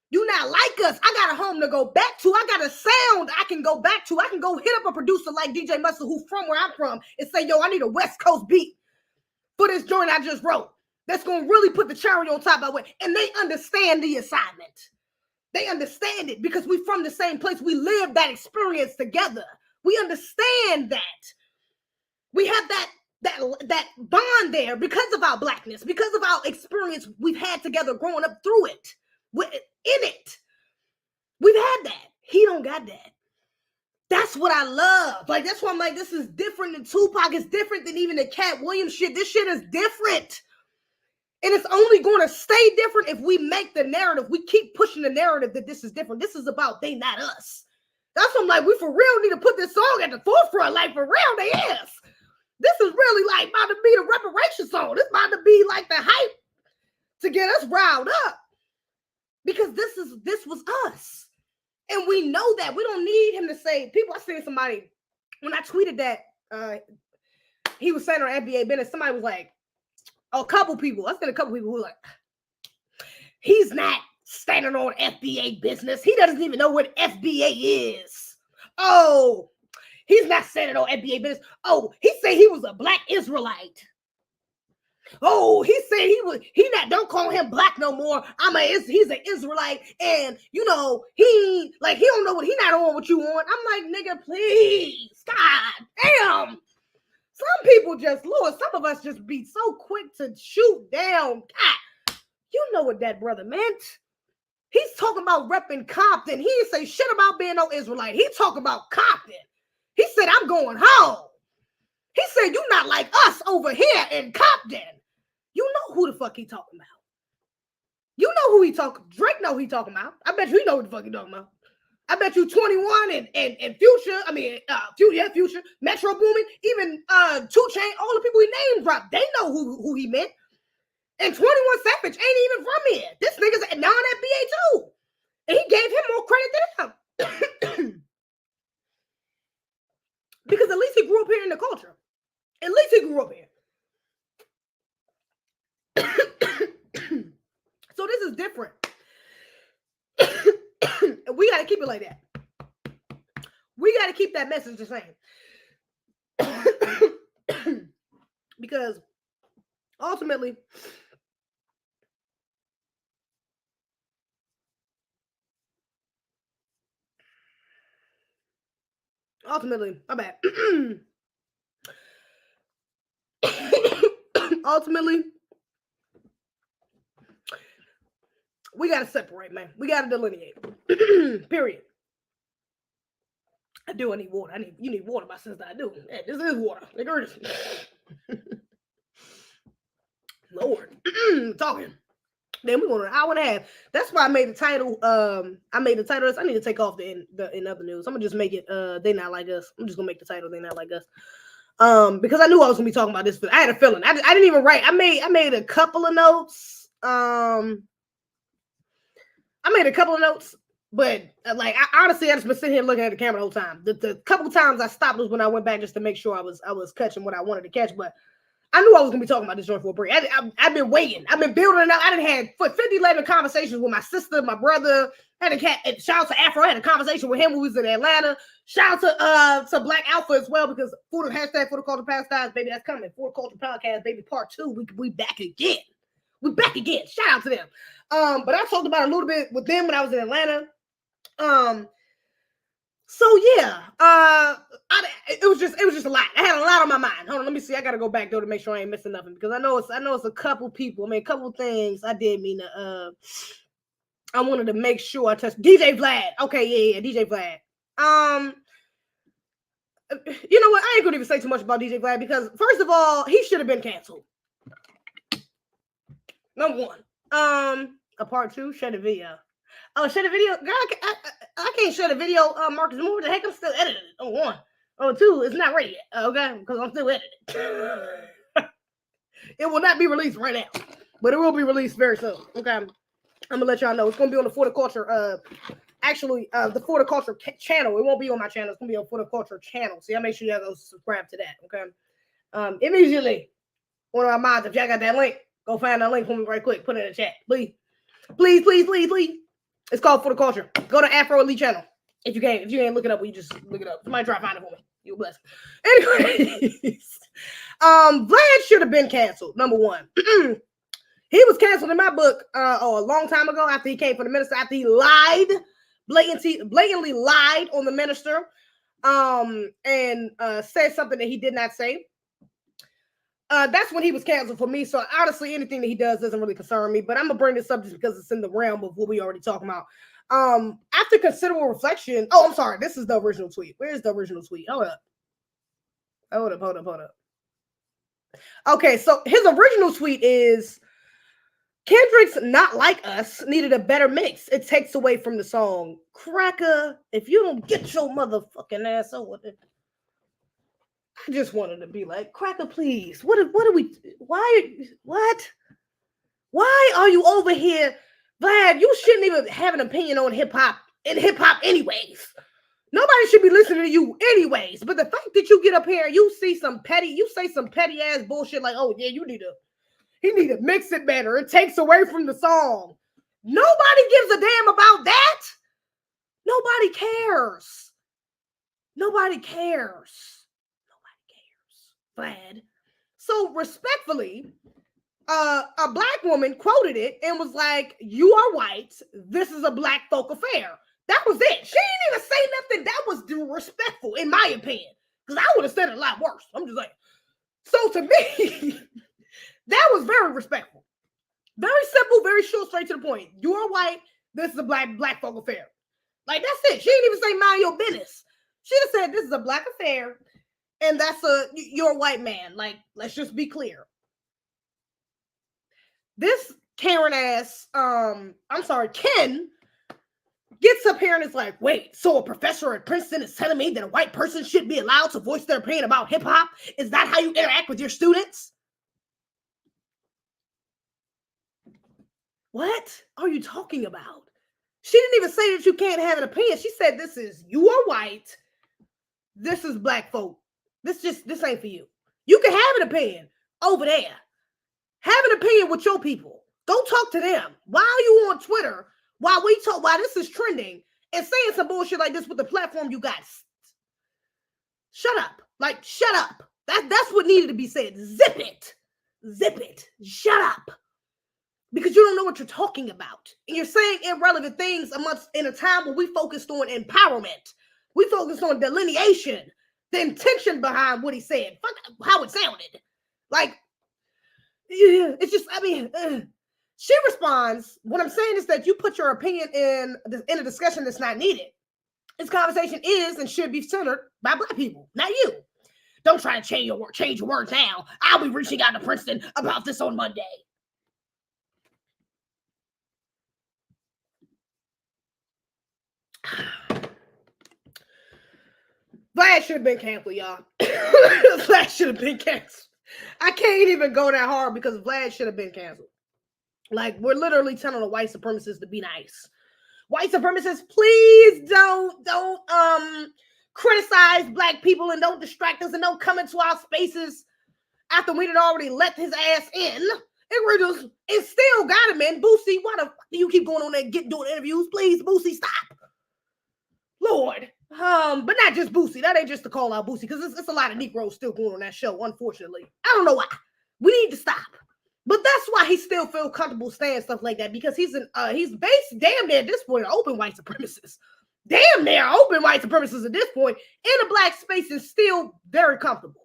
You not like us. I got a home to go back to. I got a sound I can go back to. I can go hit up a producer like DJ Mustard, who's from where I'm from, and say, yo, I need a West Coast beat for this joint I just wrote. That's going to really put the cherry on top of it. And they understand the assignment. They understand it because we from the same place. We live that experience together. We understand that. We have that bond there because of our blackness, because of our experience we've had together growing up through it. In it. We've had that. He don't got that. That's what I love. Like, that's why I'm like, this is different than Tupac. It's different than even the Cat Williams shit. This shit is different. And it's only going to stay different if we make the narrative. We keep pushing the narrative that this is different. This is about they, not us. That's why I'm like, we for real need to put this song at the forefront. Like, for real, they is. This is really like about to be the reparation song. This about to be like the hype to get us riled up. Because this was us. And we know that. We don't need him to say, people, I seen somebody, when I tweeted that, he was saying on FBA business, somebody was like, a couple people who were like, he's not standing on FBA business. He doesn't even know what FBA is. Oh, he's not standing on FBA business. Oh, he said he was a black Israelite. Oh, he said don't call him black no more. He's an Israelite, and you know, he don't know what he not on what you want. I'm like, nigga, please, God damn. Some people just, Lord, some of us just be so quick to shoot down. God, you know what that brother meant. He's talking about repping Compton. He didn't say shit about being no Israelite. He talking about Compton. He said, I'm going home. He said, you not like us over here in Compton. You know who the fuck he talking about. You know who he talking. Drake know who he talking about. I bet you he know what the fuck he talking about. I bet you 21 and Future, Future, Metro Boomin, even 2 Chainz, all the people he name dropped, they know who he meant. And 21 Savage ain't even from here. This nigga's a non-FBA too. And he gave him more credit than him. Because at least he grew up here in the culture. At least he grew up here. So this is different. We got to keep it like that. We got to keep that message the same. Because ultimately, my bad. Ultimately, We got to separate, man. We got to delineate. Period. I need water. You need water, my sister. I do. Yeah, this is water. Lord. Talking. Then we went an hour and a half. That's why I made the title. I need to take off the in other news. I'm gonna just make it They Not Like Us. I'm just gonna make the title They Not Like Us. Because I knew I was gonna be talking about this. I had a feeling. I didn't even write. I made a couple of notes. But like I just been sitting here looking at the camera the whole time. The couple times I stopped was when I went back just to make sure I was catching what I wanted to catch. But I knew I was gonna be talking about this joint for a break. I've been waiting. I've been building it up. I done had 11 conversations with my sister, my brother. Had a cat. Shout out to Afro. I had a conversation with him when we was in Atlanta. Shout out to Black Alpha as well, because for the Culture Podcast, baby, that's coming. For the Culture Podcast, baby, part 2. We back again. We back again. Shout out to them. But I talked about it a little bit with them when I was in Atlanta. So yeah, it was just a lot. I had a lot on my mind. Hold on, let me see. I gotta go back though to make sure I ain't missing nothing, because I know it's a couple people. I mean, a couple things I did mean to. I wanted to make sure I touched DJ Vlad. Okay, yeah, DJ Vlad. You know what? I ain't gonna even say too much about DJ Vlad, because first of all, he should have been canceled. Number one. A part 2, shut the video. Oh, shut the video. Girl, I can't shut a video, Marcus Moore. The heck, I'm still editing it. Oh, 1. Oh, 2, it's not ready yet. Okay, because I'm still editing. It will not be released right now, but it will be released very soon. Okay, I'm gonna let y'all know. It's gonna be on the For the Culture. The For the Culture channel. It won't be on my channel. It's gonna be on For the Culture channel. So y'all make sure y'all go subscribe to that. Okay. Immediately, one of my mods, if y'all got that link, go find that link for me right quick. Put it in the chat, please. It's called For the Culture. Go to Afro Elite channel. If you ain't look it up, you just look it up. Somebody try to find it for me. You're blessed. Anyways, Vlad should have been canceled. Number one. He was canceled in my book a long time ago, after he came from the minister, after he lied, blatantly lied on the minister, and said something that he did not say. That's when he was canceled for me. So honestly, anything that he does doesn't really concern me, but I'm gonna bring this up just because it's in the realm of what we already talking about. After considerable reflection, I'm sorry, this is the original tweet. Where's the original tweet? Hold up. Okay, so his original tweet is, Kendrick's Not Like Us needed a better mix. It takes away from the song. Cracker, if you don't get your motherfucking ass over there. I just wanted to be like, Cracker, please. What are we? What? Why are you over here, Vlad? You shouldn't even have an opinion on hip hop anyways. Nobody should be listening to you anyways. But the fact that you get up here and you say some petty ass bullshit like, oh yeah, he need to mix it better. It takes away from the song. Nobody gives a damn about that. Nobody cares. Vlad. So respectfully, a black woman quoted it and was like, "You are white. This is a black folk affair." That was it. She didn't even say nothing that was disrespectful, in my opinion, because I would have said it a lot worse. I'm just like, so to me, that was very respectful, very simple, very short, straight to the point. You are white. This is a black folk affair. Like, that's it. She didn't even say mind your business. She just said this is a black affair, and you're a white man. Like, let's just be clear. This Karen ass, Ken gets up here and is like, wait, so a professor at Princeton is telling me that a white person should be allowed to voice their opinion about hip hop? Is that how you interact with your students? What are you talking about? She didn't even say that you can't have an opinion. She said, you are white. This is black folk. This ain't for you. You can have an opinion over there. Have an opinion with your people. Go talk to them. Why are you on Twitter while this is trending and saying some bullshit like this with the platform you got? Shut up. Like, shut up. That's what needed to be said. Zip it. Shut up. Because you don't know what you're talking about. And you're saying irrelevant things in a time where we focused on empowerment. We focused on delineation, the intention behind what he said. Fuck how it sounded. Like, yeah, it's just, She responds, what I'm saying is that you put your opinion in a discussion that's not needed. This conversation is and should be centered by Black people, not you. Don't try to change your words now. I'll be reaching out to Princeton about this on Monday. Vlad should have been canceled, y'all. Vlad should have been canceled. I can't even go that hard because Vlad should have been canceled. Like, we're literally telling the white supremacists to be nice. White supremacists, please don't criticize Black people and don't distract us and don't come into our spaces after we had already let his ass in. And still got him in. Boosie, why the fuck do you keep going on there doing interviews? Please, Boosie, stop. Lord. But not just Boosie. That ain't just to call out Boosie, because it's a lot of Negroes still going on that show, unfortunately. I don't know why. We need to stop. But that's why he still feels comfortable saying stuff like that, because he's based damn near at this point an open white supremacist. Damn near open white supremacist at this point in a Black space is still very comfortable.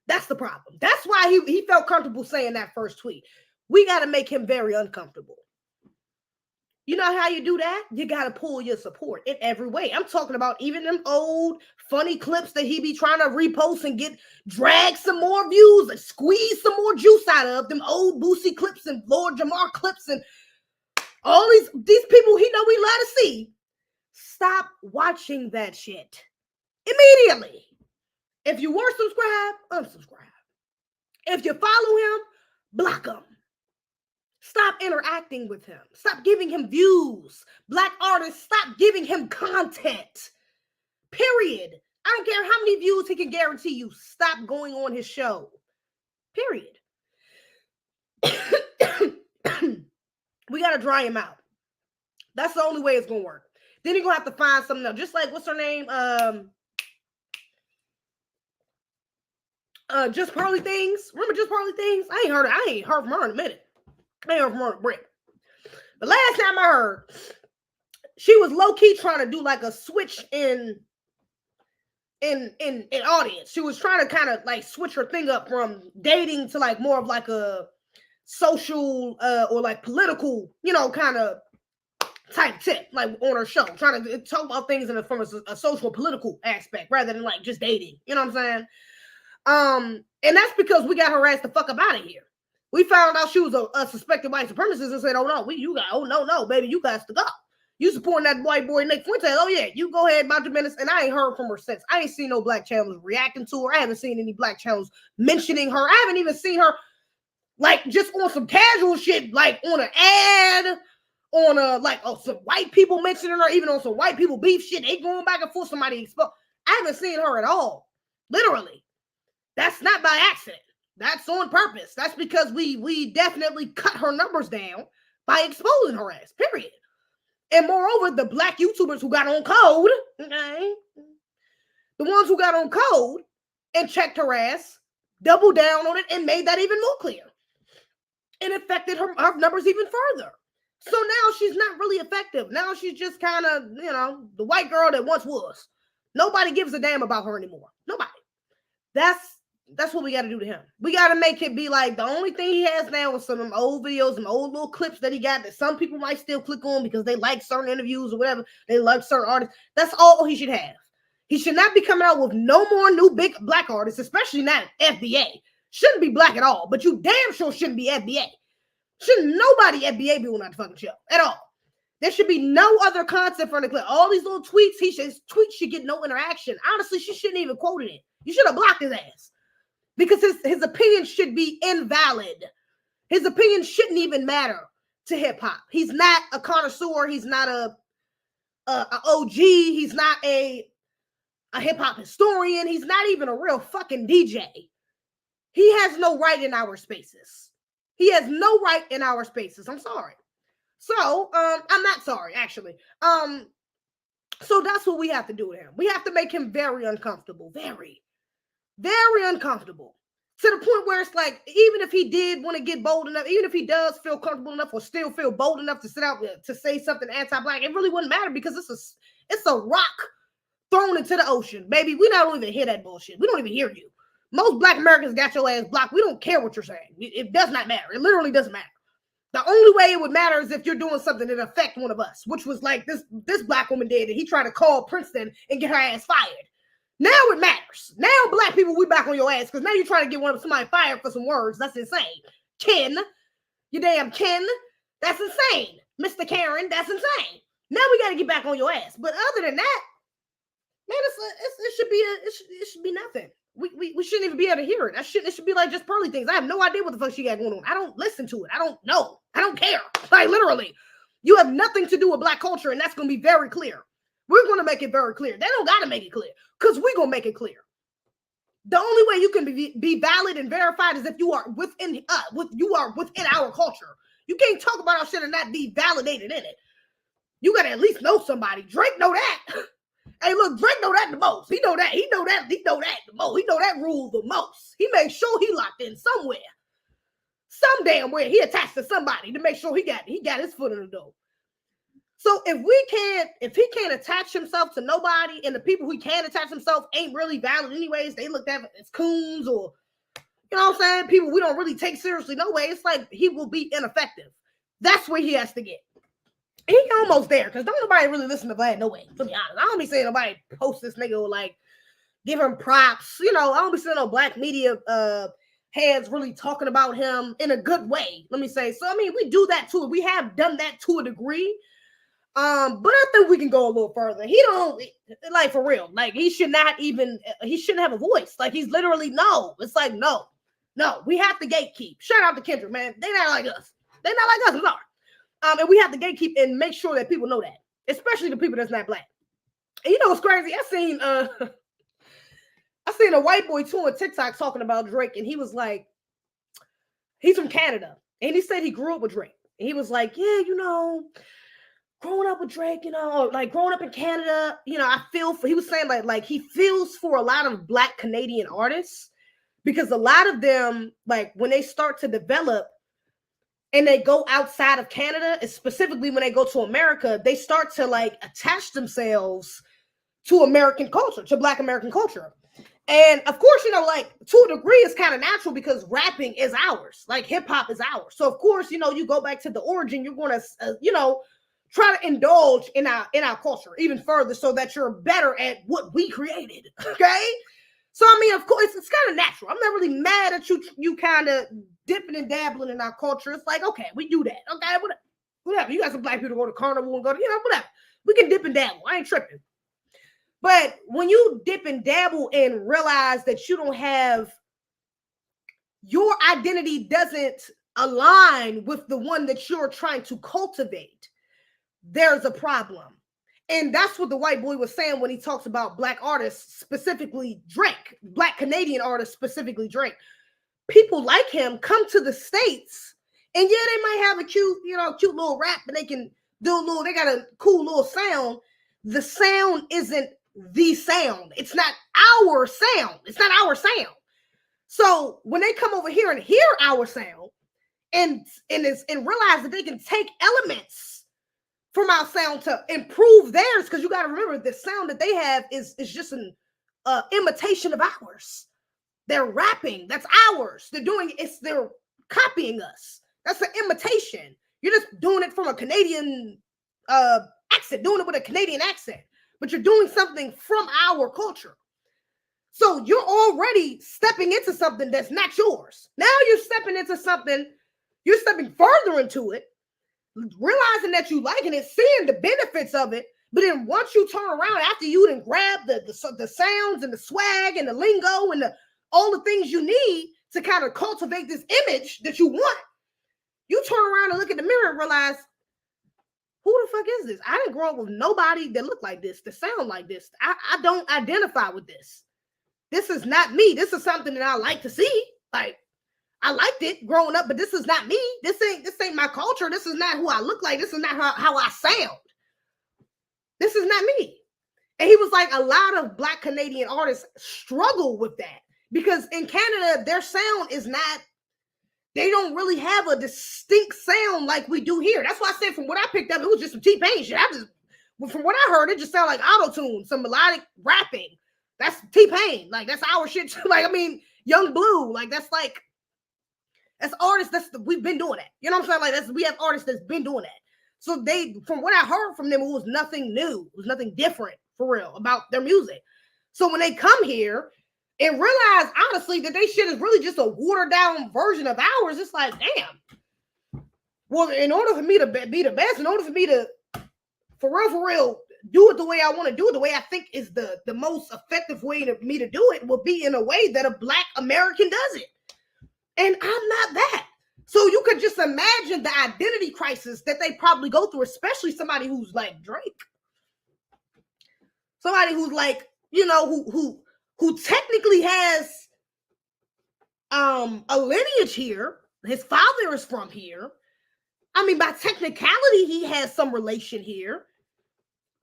That's the problem. That's why he felt comfortable saying that first tweet. We got to make him very uncomfortable. You know how you do that? You got to pull your support in every way. I'm talking about even them old funny clips that he be trying to repost and drag some more views and squeeze some more juice out of them old Boosie clips and Lord Jamar clips and all these people he know we love to see. Stop watching that shit immediately. If you weren't subscribed, unsubscribe. If you follow him, block him. Stop interacting with him. Stop giving him views. Black artists, stop giving him content. Period. I don't care how many views he can guarantee you. Stop going on his show. Period. We got to dry him out. That's the only way it's going to work. Then you're going to have to find something else. Just like, what's her name? Just Pearly Things. Remember Just Pearly Things? I ain't heard from her in a minute. I ain't heard from her in a break. The last time I heard, she was low-key trying to do like a switch in audience. She was trying to kind of like switch her thing up from dating to like more of like a social or like political, kind of type tip, like on her show, trying to talk about things from a social political aspect rather than like just dating. You know what I'm saying? And that's because we got her ass the fuck up out of here. We found out she was a suspected white supremacist and said, no, baby, you guys to go. You supporting that white boy Nick Fuentes? Oh yeah, you go ahead about your minutes. And I ain't heard from her since. I ain't seen no Black channels reacting to her. I haven't seen any Black channels mentioning her. I haven't even seen her like just on some casual shit, like on an ad, on some white people mentioning her, even on some white people beef shit. They going back and forth. Somebody exposed. I haven't seen her at all. Literally, that's not by accident. That's on purpose. That's because we definitely cut her numbers down by exposing her ass, period. And moreover, the Black YouTubers who got on code, okay, the ones who got on code and checked her ass, doubled down on it and made that even more clear. And affected her numbers even further. So now she's not really effective. Now she's just kind of, the white girl that once was. Nobody gives a damn about her anymore. Nobody. That's what we got to do to him. We got to make it be like the only thing he has now is some old videos, some old little clips that he got that some people might still click on because they like certain interviews or whatever. They like certain artists. That's all he should have. He should not be coming out with no more new big Black artists, especially not FBA. Shouldn't be Black at all, but you damn sure shouldn't be FBA. Shouldn't nobody FBA be on that fucking show at all. There should be no other content for the clip. All these little tweets, his tweets should get no interaction. Honestly, she shouldn't even quoted it. You should have blocked his ass. Because his opinion should be invalid. His opinion shouldn't even matter to hip-hop. He's not a connoisseur. He's not a OG. He's not a hip-hop historian. He's not even a real fucking DJ. He has no right in our spaces. He has no right in our spaces. I'm sorry. So, I'm not sorry, actually. So that's what we have to do with him. We have to make him very uncomfortable. Very. Very uncomfortable, to the point where it's like, even if he did want to get bold enough, even if he does feel comfortable enough or still feel bold enough to sit out to say something anti-Black, it really wouldn't matter because it's a rock thrown into the ocean, baby. We don't even hear that bullshit. We don't even hear you. Most Black Americans got your ass blocked. We don't care what you're saying. It does not matter. It literally doesn't matter. The only way it would matter is if you're doing something that affect one of us, which was like this black woman did, and he tried to call Princeton and get her ass fired. Now it matters. Now black people, we back on your ass because now you're trying to get somebody fired for some words. That's insane. Ken, you damn Ken, that's insane. Mr. Karen, that's insane. Now we got to get back on your ass. But other than that, man, it should be nothing. We shouldn't even be able to hear it. It should be like just pearly things. I have no idea what the fuck she got going on. I don't listen to it. I don't know. I don't care. Like literally, you have nothing to do with black culture, and that's gonna be very clear. We're gonna make it very clear. They don't gotta make it clear because we're gonna make it clear. The only way you can be valid and verified is if you are within our culture. You can't talk about our shit and not be validated in it. You gotta at least know somebody. Drake know that. Hey, look, Drake know that the most. He know that the most. He know that rule the most. He made sure he locked in somewhere. Some damn where he attached to somebody to make sure he got his foot in the door. So if he can't attach himself to nobody, and the people who can attach himself ain't really valid anyways, they looked at as coons or, you know what I'm saying, people we don't really take seriously no way, it's like he will be ineffective. That's where he has to get. He almost there, because don't nobody really listen to Vlad no way, to be honest. I don't be saying nobody post this nigga or like give him props. You know, I don't be seeing no black media heads really talking about him in a good way, let me say. So, I mean, we do that too. We have done that to a degree. But I think we can go a little further. He don't, like, for real. Like, he shouldn't have a voice. Like, he's literally, no. It's like, no. We have to gatekeep. Shout out to Kendrick, man. They not like us. I'm sorry. And we have to gatekeep and make sure that people know that, especially the people that's not black. And you know what's crazy? I seen a white boy too on TikTok talking about Drake, and he was like, he's from Canada, and he said he grew up with Drake. And he was like, yeah, you know, growing up with Drake, you know, like growing up in Canada, you know, he was saying like he feels for a lot of black Canadian artists, because a lot of them, like when they start to develop and they go outside of Canada, specifically when they go to America, they start to like attach themselves to American culture, to Black American culture. And of course, you know, like to a degree, it's kind of natural because rapping is ours, like hip hop is ours. So of course, you know, you go back to the origin, you're going to, you know, try to indulge in our culture even further so that you're better at what we created. Okay. So, I mean, of course, it's kind of natural. I'm not really mad at you kind of dipping and dabbling in our culture. It's like, okay, we do that. Okay, whatever. You got some black people go to carnival and go to, you know, whatever. We can dip and dabble. I ain't tripping. But when you dip and dabble and realize that you don't have, your identity doesn't align with the one that you're trying to cultivate, there's a problem. And that's what the white boy was saying when he talks about black artists, specifically Drake, black Canadian artists, specifically Drake. People like him come to the States, and yeah, they might have a cute little rap, and they can do they got a cool little sound. The sound isn't the sound. It's not our sound. It's not our sound. So when they come over here and hear our sound and realize that they can take elements from our sound to improve theirs, because you got to remember the sound that they have is just an imitation of ours. They're rapping, that's ours. They're copying us. That's an imitation. You're just doing it from a Canadian accent, doing it with a Canadian accent, but you're doing something from our culture. So you're already stepping into something that's not yours. Now you're stepping into something, you're stepping further into it, realizing that you liking it, seeing the benefits of it, but then once you turn around after you done grab the sounds and the swag and the lingo and all the things you need to kind of cultivate this image that you want, you turn around and look in the mirror and realize, who the fuck is this? I didn't grow up with nobody that looked like this, that sound like this. I don't identify with this. This is not me. This is something that I like to see. Like, I liked it growing up, but this is not me. This ain't my culture. This is not who I look like. This is not how I sound. This is not me. And he was like, a lot of black Canadian artists struggle with that because in Canada, their sound is not, they don't really have a distinct sound like we do here. That's why I said from what I picked up, it was just some T-Pain shit. From what I heard, it just sounded like auto-tune, some melodic rapping. That's T-Pain. Like, that's our shit. Like, I mean, Young Blue, like, that's As artists, we've been doing that. You know what I'm saying? Like we have artists that's been doing that. So from what I heard from them, it was nothing new. It was nothing different for real about their music. So when they come here and realize, honestly, that they shit is really just a watered down version of ours, it's like, damn. Well, in order for me to be the best, in order for me to, for real, do it the way I want to do it, the way I think is the most effective way to me to do it, will be in a way that a Black American does it. And I'm not that. So you could just imagine the identity crisis that they probably go through, especially somebody who's like Drake. Somebody who's like, you know, who technically has a lineage here. His father is from here. I mean, by technicality, he has some relation here.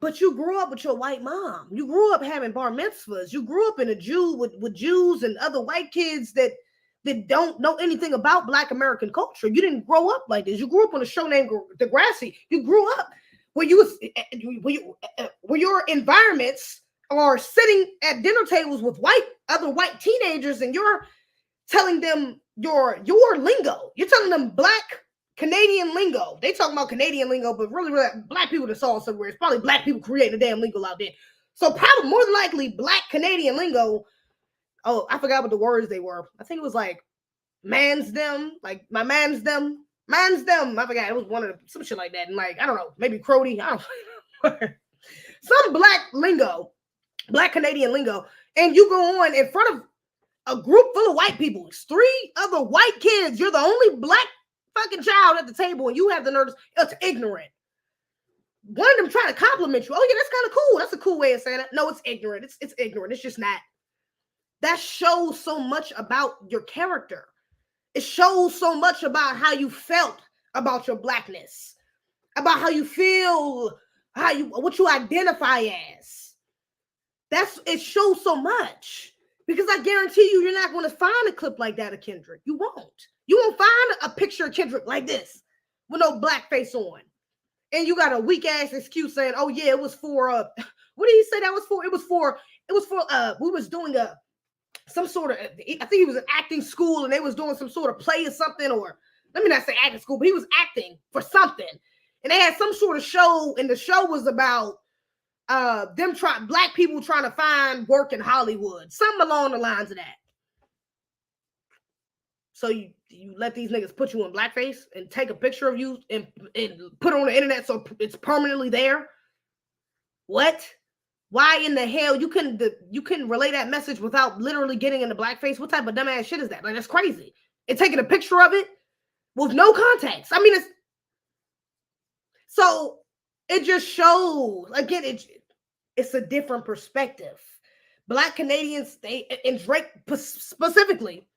But you grew up with your white mom. You grew up having bar mitzvahs. You grew up in a Jew with Jews and other white kids that don't know anything about Black American culture. You didn't grow up like this. You grew up on a show named Degrassi. You grew up where your environments are sitting at dinner tables with other white teenagers, and you're telling them your lingo. You're telling them Black Canadian lingo. They talking about Canadian lingo, but really Black people that saw it somewhere. It's probably Black people creating the damn lingo out there. So probably more than likely Black Canadian lingo. Oh, I forgot what the words they were. I think it was like man's them, like my man's them. I forgot. It was one of some shit like that. And like, I don't know, maybe Crody. I don't know. Some Black lingo, Black Canadian lingo. And you go on in front of a group full of white people. It's 3 other white kids. You're the only Black fucking child at the table, and you have the nerves. It's ignorant. One of them trying to compliment you. Oh yeah, that's kind of cool. That's a cool way of saying it. No, it's ignorant. It's ignorant. It's just not. That shows so much about your character. It shows so much about how you felt about your Blackness, about how you feel, what you identify as. It shows so much, because I guarantee you're not going to find a clip like that of Kendrick. You won't. You won't find a picture of Kendrick like this with no blackface on. And you got a weak ass excuse saying, "Oh yeah, it was for what did he say that was for? It was for we was doing some sort of, I think he was in acting school and they was doing some sort of play or something, or let me not say acting school, but he was acting for something. And they had some sort of show, and the show was about Black people trying to find work in Hollywood, something along the lines of that. So you let these niggas put you in blackface and take a picture of you and put it on the internet so it's permanently there? What? Why in the hell you couldn't relay that message without literally getting into blackface? What type of dumbass shit is that? Like, that's crazy. And taking a picture of it with no context. I mean, it just shows, again, it's a different perspective. Black Canadians, and Drake specifically,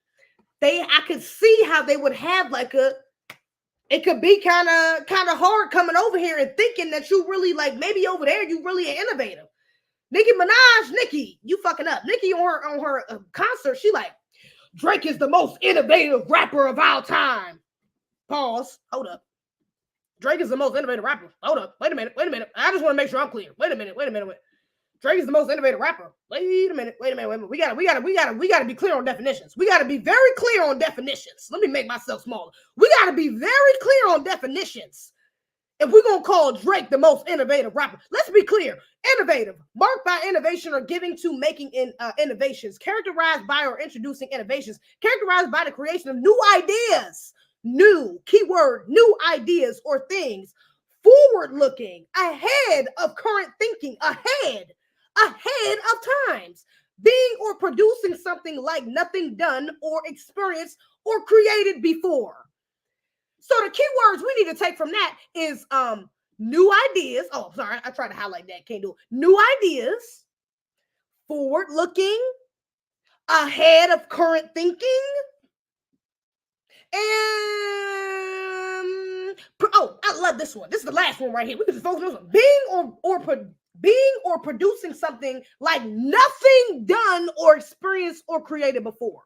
I could see how they would have it could be kind of hard coming over here and thinking that you really, like, maybe over there you really are innovative. Nicki, you fucking up. Nicki on her concert, she like, Drake is the most innovative rapper of all time. Pause. Hold up. Drake is the most innovative rapper. Hold up. Wait a minute. I just want to make sure I'm clear. Wait a minute. Drake is the most innovative rapper. Wait a minute. We gotta be clear on definitions. We gotta be very clear on definitions. Let me make myself smaller. We gotta be very clear on definitions. If we're going to call Drake the most innovative rapper, let's be clear. Innovative, marked by innovation or giving to making innovations, characterized by or introducing innovations, characterized by the creation of new ideas, new ideas or things, forward-looking, ahead of current thinking, ahead of times, being or producing something like nothing done or experienced or created before. So the keywords we need to take from that is new ideas. Oh, sorry, I tried to highlight that. Can't do it. New ideas, forward-looking, ahead of current thinking, and I love this one. This is the last one right here. We can just focus on this one. Being or producing something like nothing done or experienced or created before.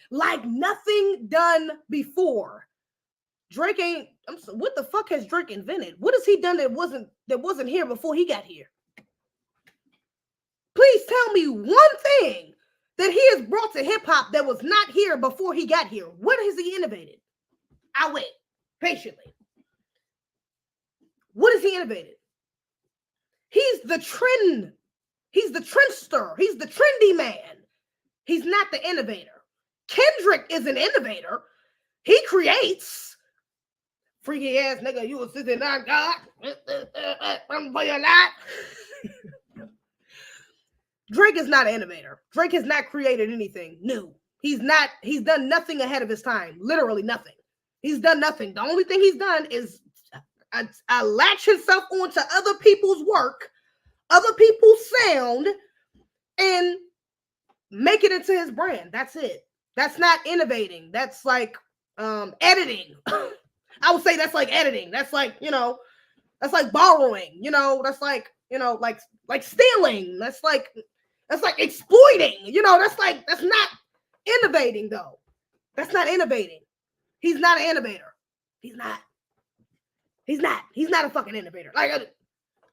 Like nothing done before. Drake ain't. What the fuck has Drake invented? What has he done that wasn't here before he got here? Please tell me one thing that he has brought brought to hip-hop that was not here before he got here. What has he innovated? I'll wait patiently. What has he innovated? He's the trend. He's the trendster. He's the trendy man. He's not the innovator. Kendrick is an innovator. He creates. Freaky ass nigga, you was sitting on God. For your lot. Drake is not an innovator. Drake has not created anything new. He's done nothing ahead of his time. Literally nothing. He's done nothing. The only thing he's done is latch himself onto other people's work, other people's sound, and make it into his brand. That's it. That's not innovating. That's like editing. I would say that's like editing. That's like, that's like borrowing, that's like, like stealing. That's like exploiting, that's not innovating though. That's not innovating. He's not an innovator. He's not a fucking innovator. Like,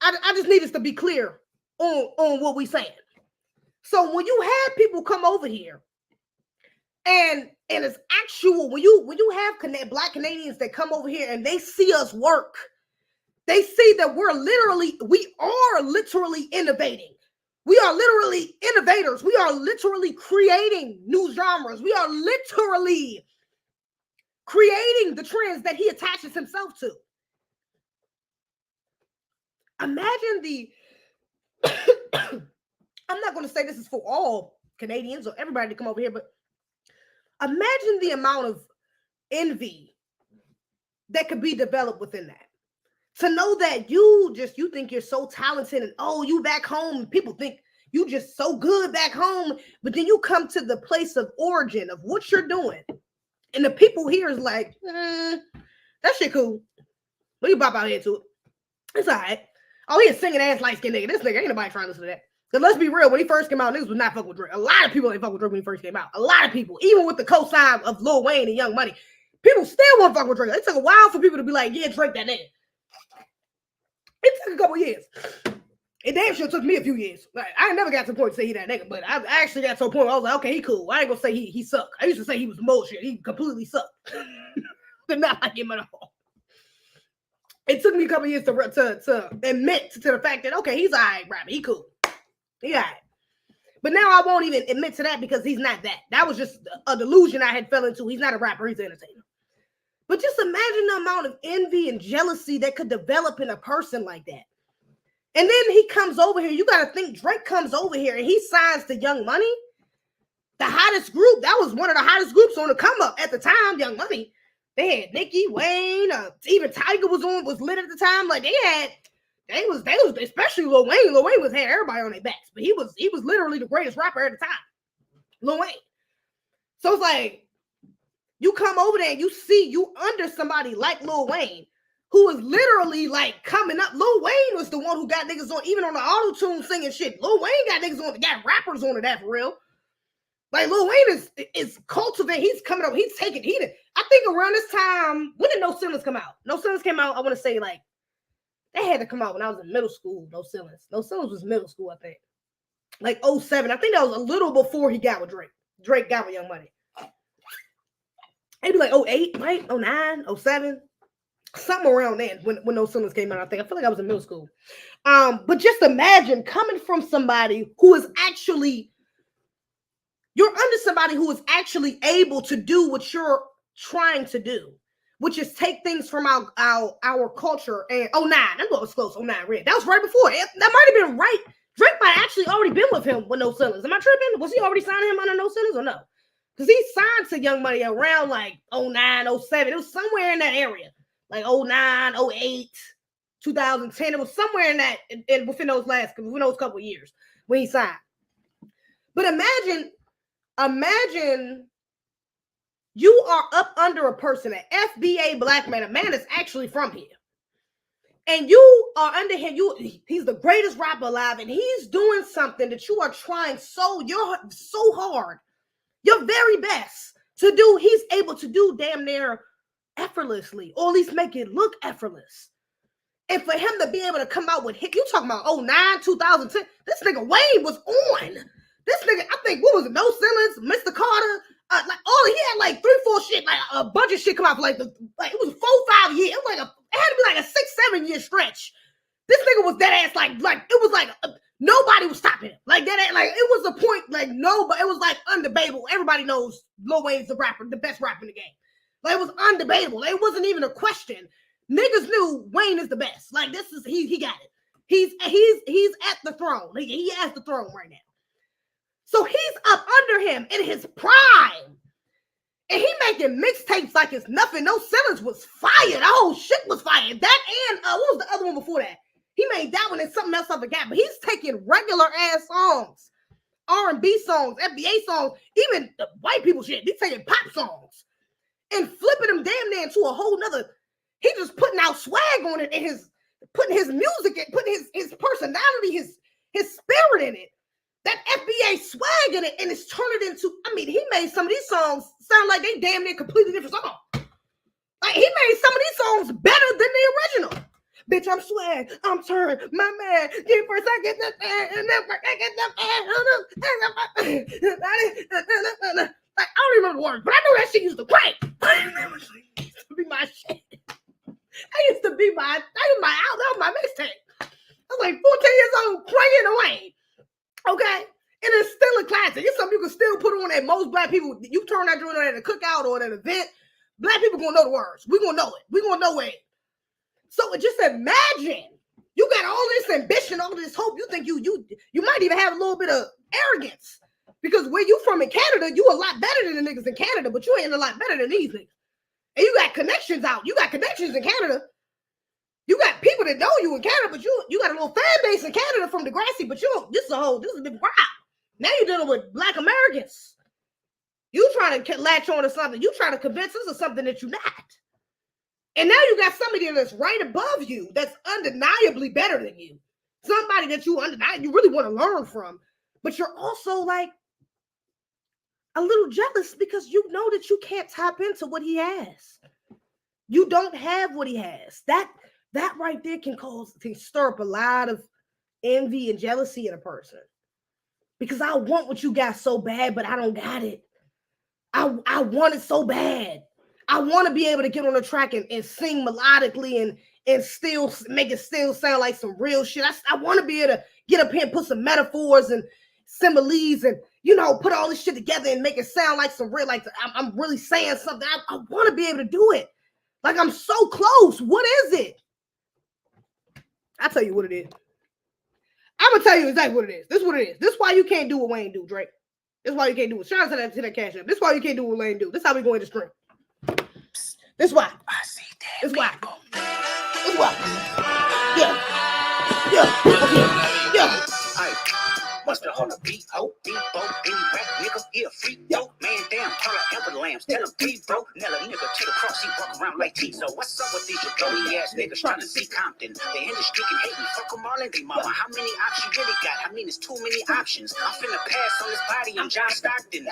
I just need us to be clear on what we saying. So when you have people come over here and it's actual, when you have Black Canadians that come over here and they see us work, they see that we are literally innovating. We are literally innovators. We are literally creating new genres. We are literally creating the trends that he attaches himself to. Imagine I'm not going to say this is for all Canadians or everybody to come over here, but imagine the amount of envy that could be developed within that. To know that you think you're so talented and you back home, people think you just so good back home, but then you come to the place of origin of what you're doing. And the people here is like, that shit cool. We can bop out here to it. It's all right. Oh, he a singing ass light-skinned nigga. This nigga ain't nobody trying to listen to that. Because let's be real, when he first came out, niggas was not fucking with Drake. A lot of people ain't fucking with Drake when he first came out. A lot of people, even with the co-sign of Lil Wayne and Young Money, people still won't fuck with Drake. It took a while for people to be like, yeah, Drake that nigga. It took a couple years. It damn sure took me a few years. Like, I never got to the point to say he that nigga, but I actually got to a point where I was like, okay, he cool. I ain't gonna say he sucked. I used to say he was bullshit. He completely sucked. Did not like him at all. It took me a couple years to admit to the fact that, okay, he's all right, rapper. He cool. He all right. But now I won't even admit to that because he's not that. That was just a delusion I had fell into. He's not a rapper. He's an entertainer. But just imagine the amount of envy and jealousy that could develop in a person like that. And then he comes over here. You got to think Drake comes over here and he signs to Young Money. The hottest group. That was one of the hottest groups on the come up at the time, Young Money. They had Nicki, Wayne, even Tiger was lit at the time. Like they was especially Lil Wayne. Lil Wayne had everybody on their backs, but he was literally the greatest rapper at the time. Lil Wayne. So it's like, you come over there and you under somebody like Lil Wayne, who was literally like coming up. Lil Wayne was the one who got niggas on, even on the auto-tune singing shit. Lil Wayne got niggas on, got rappers on to that for real. Like Lil Wayne is cultivating. He's coming up. He's taking heat. I think around this time, when did No Ceilings come out? No Ceilings came out, I want to say like, they had to come out when I was in middle school. No Ceilings. No Ceilings was middle school, I think. Like 07. I think that was a little before he got with Drake. Drake got with Young Money. It'd be like 08, right? 09, 07. Something around then when No Ceilings came out, I think. I feel like I was in middle school. But just imagine coming from somebody who is actually, you're under somebody who is actually able to do what you're trying to do, which is take things from our culture. And 09, that was close. 09, Red. That was right before. That might have been right. Drake might have actually already been with him with No Ceilings. Am I tripping? Was he already signing him under No Ceilings or no? Because he signed to Young Money around like 09, 07. It was somewhere in that area. Like 09, 08, 2010. It was somewhere in that, within those couple of years when he signed. But imagine you are up under a person, an FBA black man, a man that's actually from here. And you are under him. He's the greatest rapper alive, and he's doing something that you are trying so hard, your very best to do. He's able to do damn near effortlessly, or at least make it look effortless. And for him to be able to come out with hit, you talking about 09, 2010, this nigga Wayne was on. This nigga, I think, what was it? No Ceilings, Mr. Carter. He had like 3-4 shit, like a bunch of shit come out for like it was 4-5 years. It had to be like a 6-7 year stretch. This nigga was dead ass like it was like nobody was stopping him. Like that, like it was a point like nobody. It was like undebatable. Everybody knows Lil Wayne's the best rapper in the game. Like it was undebatable. It wasn't even a question. Niggas knew Wayne is the best. Like this is he got it. He's at the throne. He has the throne right now. So he's up under him in his prime. And he making mixtapes like it's nothing. No Ceilings was fire. The whole shit was fire. That and what was the other one before that? He made that one and something else I forgot. But he's taking regular ass songs, R&B songs, FBA songs, even the white people shit. He's taking pop songs and flipping them damn near into a whole nother. He just putting out swag on it and putting his music in, putting his personality, his spirit in it. That FBA swag in it, and it's turned it into, I mean, he made some of these songs sound like they damn near completely different songs. Like, he made some of these songs better than the original. Bitch, I'm swag, I'm turned, my man, get first, I get that man, and then I get that man. Like, I don't remember the words, but I know that shit used to crank. That used to be my shit. That used to be that was my mixtape. I was like 14 years old, cranking away. Okay, and it's still a classic. It's something you can still put on at most black people. You turn that joint on at a cookout or at an event, black people gonna know the words. We gonna know it. We gonna know it. So just imagine you got all this ambition, all this hope. You think you might even have a little bit of arrogance because where you from in Canada, you a lot better than the niggas in Canada, but you ain't a lot better than these niggas. And you got connections out. You got connections in Canada. You got people that know you in Canada, but you got a little fan base in Canada from Degrassi, but this is a different crowd. Now you're dealing with Black Americans. You trying to latch on to something. You trying to convince us of something that you're not. And now you got somebody that's right above you that's undeniably better than you. Somebody that you really want to learn from, but you're also like a little jealous because you know that you can't tap into what he has. You don't have what he has. That right there can stir up a lot of envy and jealousy in a person. Because I want what you got so bad, but I don't got it. I want it so bad. I want to be able to get on the track and sing melodically and still make it still sound like some real shit. I want to be able to get up here and put some metaphors and similes and, put all this shit together and make it sound like some real, like I'm really saying something. I want to be able to do it. Like I'm so close. What is it? I'll tell you what it is. I'm going to tell you exactly what it is. This is what it is. This is why you can't do what Wayne do, Drake. This is why you can't do it. Shout out to that cash up. This is why you can't do what Wayne do. This is how we go in the stream. This is why. I see that. This is why. This is why. Yeah. What's the whole beat? Oh, beat, bro, any rap nigga, he a freak, yo. Man down, call her Amber Lambs, tell him beat, bro. Nella nigga to the cross, he walk around like T. So what's up with these jabroni ass niggas trying to see Compton? They in the street and hate me, fuck them all and they mama. How many options you really got? I mean, it's too many options. I'm finna pass on this body, I'm John Stockton.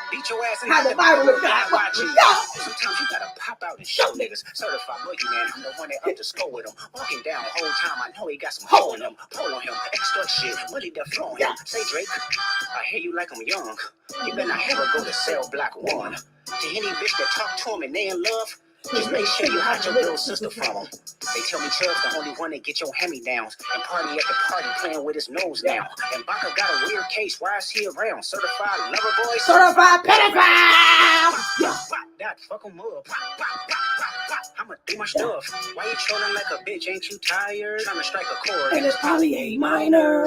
Beat your ass and have the Bible of God watching. Sometimes you gotta pop out and show niggas. Certified boogeyman, I'm the one that up to score with him. Walking down the whole time, I know he got some hoe in him. Pull on him, extra shit, money that flow on him. Say Drake, I hear you like I'm young. You better not ever go to cell block 1. To any bitch that talk to him and they in love, just make sure you hide your little sister from him. They tell me Chubb's the only one that get your hand-me-downs and party at the party playing with his nose now. And Baca got a weird case. Why is he around? Certified lover boy. Certified pedophile. That fuck him up. I'ma do my stuff. Why you trolling like a bitch? Ain't you tired? Trying to strike a chord. And it's probably a minor.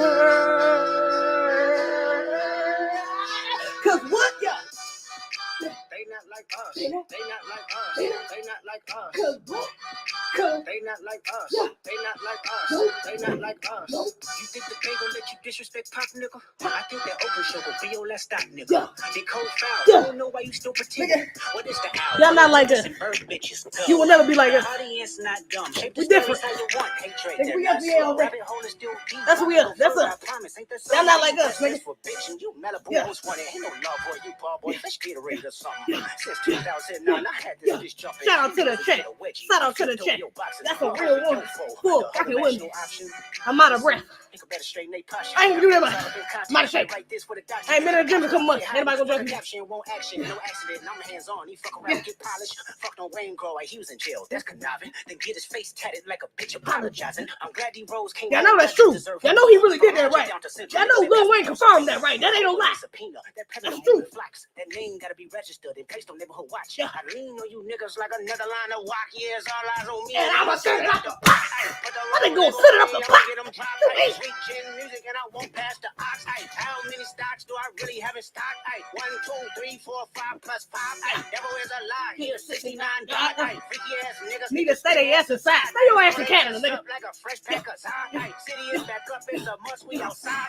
Cause what, y'all? They not like us. They not like us. They not like us. They not like us. They not like us. They not like us. You think that they gon' let you disrespect Pop, nigga? I think that open show gon' be your last stop, nigga. They cold foul. I don't know why you still pretending. What is the hour? Y'all not like us. You will never be like us. Audience not dumb. We different. Nigga, we up here already. That's what we are. That's us. Y'all not like us, nigga. Yeah. Since 2009, I had this bitch jumping. Shout out to the check. Shout out to the check. That's a real one. Full fucking women. I'm out of breath. I ain't gonna do that much. I'm out of shape. I ain't been in the gym in a couple months. Anybody gonna drug me? Caption won't action, no accident. I'm hands on. He fuck around, get polished. Fuck no rain grow. He was in jail. That's conniving. Then get his face tatted like a bitch apologizing. I'm glad he rose. Y'all know that's true. Y'all know he really did that right. Y'all know Lil Wayne confirmed that right. That ain't no lie. That's true. That name gotta be registered and placed on neighborhood watch. I lean on you niggas like another line of walk. Yeah, it's all eyes on me. And I'ma set it up the pot. I think gonna set it up the pot. Sweet gin music and I won't pass the ox. How many stocks do I really have in stock? 1, 2, 3, 4, 5 plus 5. Devil is a lie. He is 69 God. Freaky ass niggas need to stay their ass inside. Stay your ass in Canada, nigga. Like a fresh pack of time. City is back up. It's a must. We outside.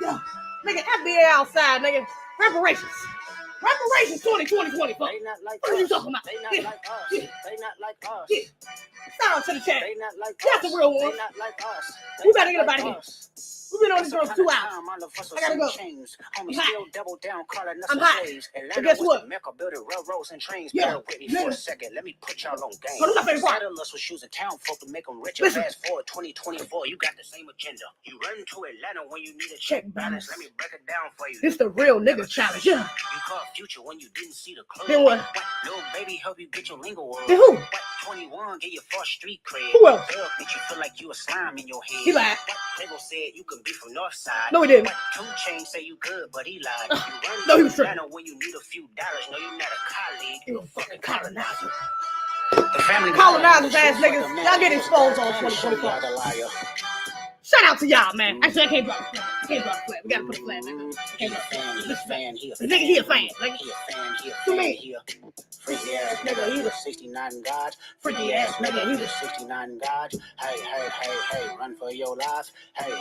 Yo, nigga, FBI outside, nigga. Reparations. Reparations 2020. Fuck. They not like what are you talking about? They not like us. They not like us. Shout out to the chat. They not like that's us. a real one. They not like us. We better get about here. We've been on this girl for 2 hours. I gotta go. I'm hot. I'm hot. But guess what? Building railroads and trains. Yeah. Bear with me for a second. Let me put y'all on game. Hold on, my favorite part. Settlers was using town folk to make them rich. Listen. Fast forward 2024, you got the same agenda. You run to Atlanta when you need a check balance. Let me break it down for you. This the real nigga challenge. Yeah. You caught future when you didn't see the club. Then what? Little baby help you get your lingo word. Then who? 21 get your first street cred. Who else? Girl, make you feel like you a slime in your head. He lied. Playboy said you can be from North Side. No, he didn't. 2 Chainz say you good, but he lied. You run No, he to was true. Atlanta when you need a few dollars. No, you're not a colleague. You a fucking colonizer. The family Colonizers ass niggas. Y'all get exposed on 2024. Shout out to y'all, man. Actually, I can't drop a flag. I can't drop a flag. We gotta put a flag, man. I can't drop a flag. This fan. The nigga, he a fan. Nigga. He a fan. He a To fan. me. He a freaky ass nigga. He the 69 God. Freaky ass nigga. He the 69 God. Hey, run for your life. Hey,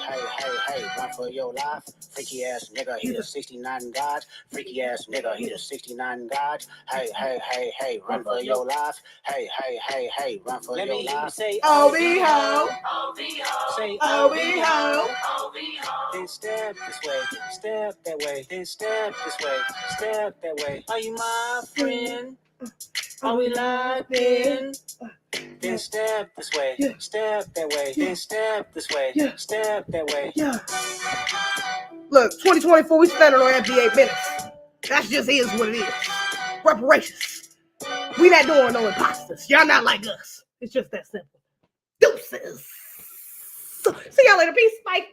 run for your life. Freaky ass nigga. He the 69 God. Freaky ass nigga. He the 69 God. Hey, run for your life. Hey, run for your life. Let me hear you say, Oh, be ho. Say, Oh, be ho. then step this way, step that way, then step this way, step that way. Are you my friend? Are we locked in? Then step this way, step that way, then step this way, step that way. Yeah. Look, 2024, we spending on NBA minutes. That's just is what it is. Reparations. We not doing no imposters. Y'all not like us. It's just that simple. Deuces. See y'all later. Peace. Bye.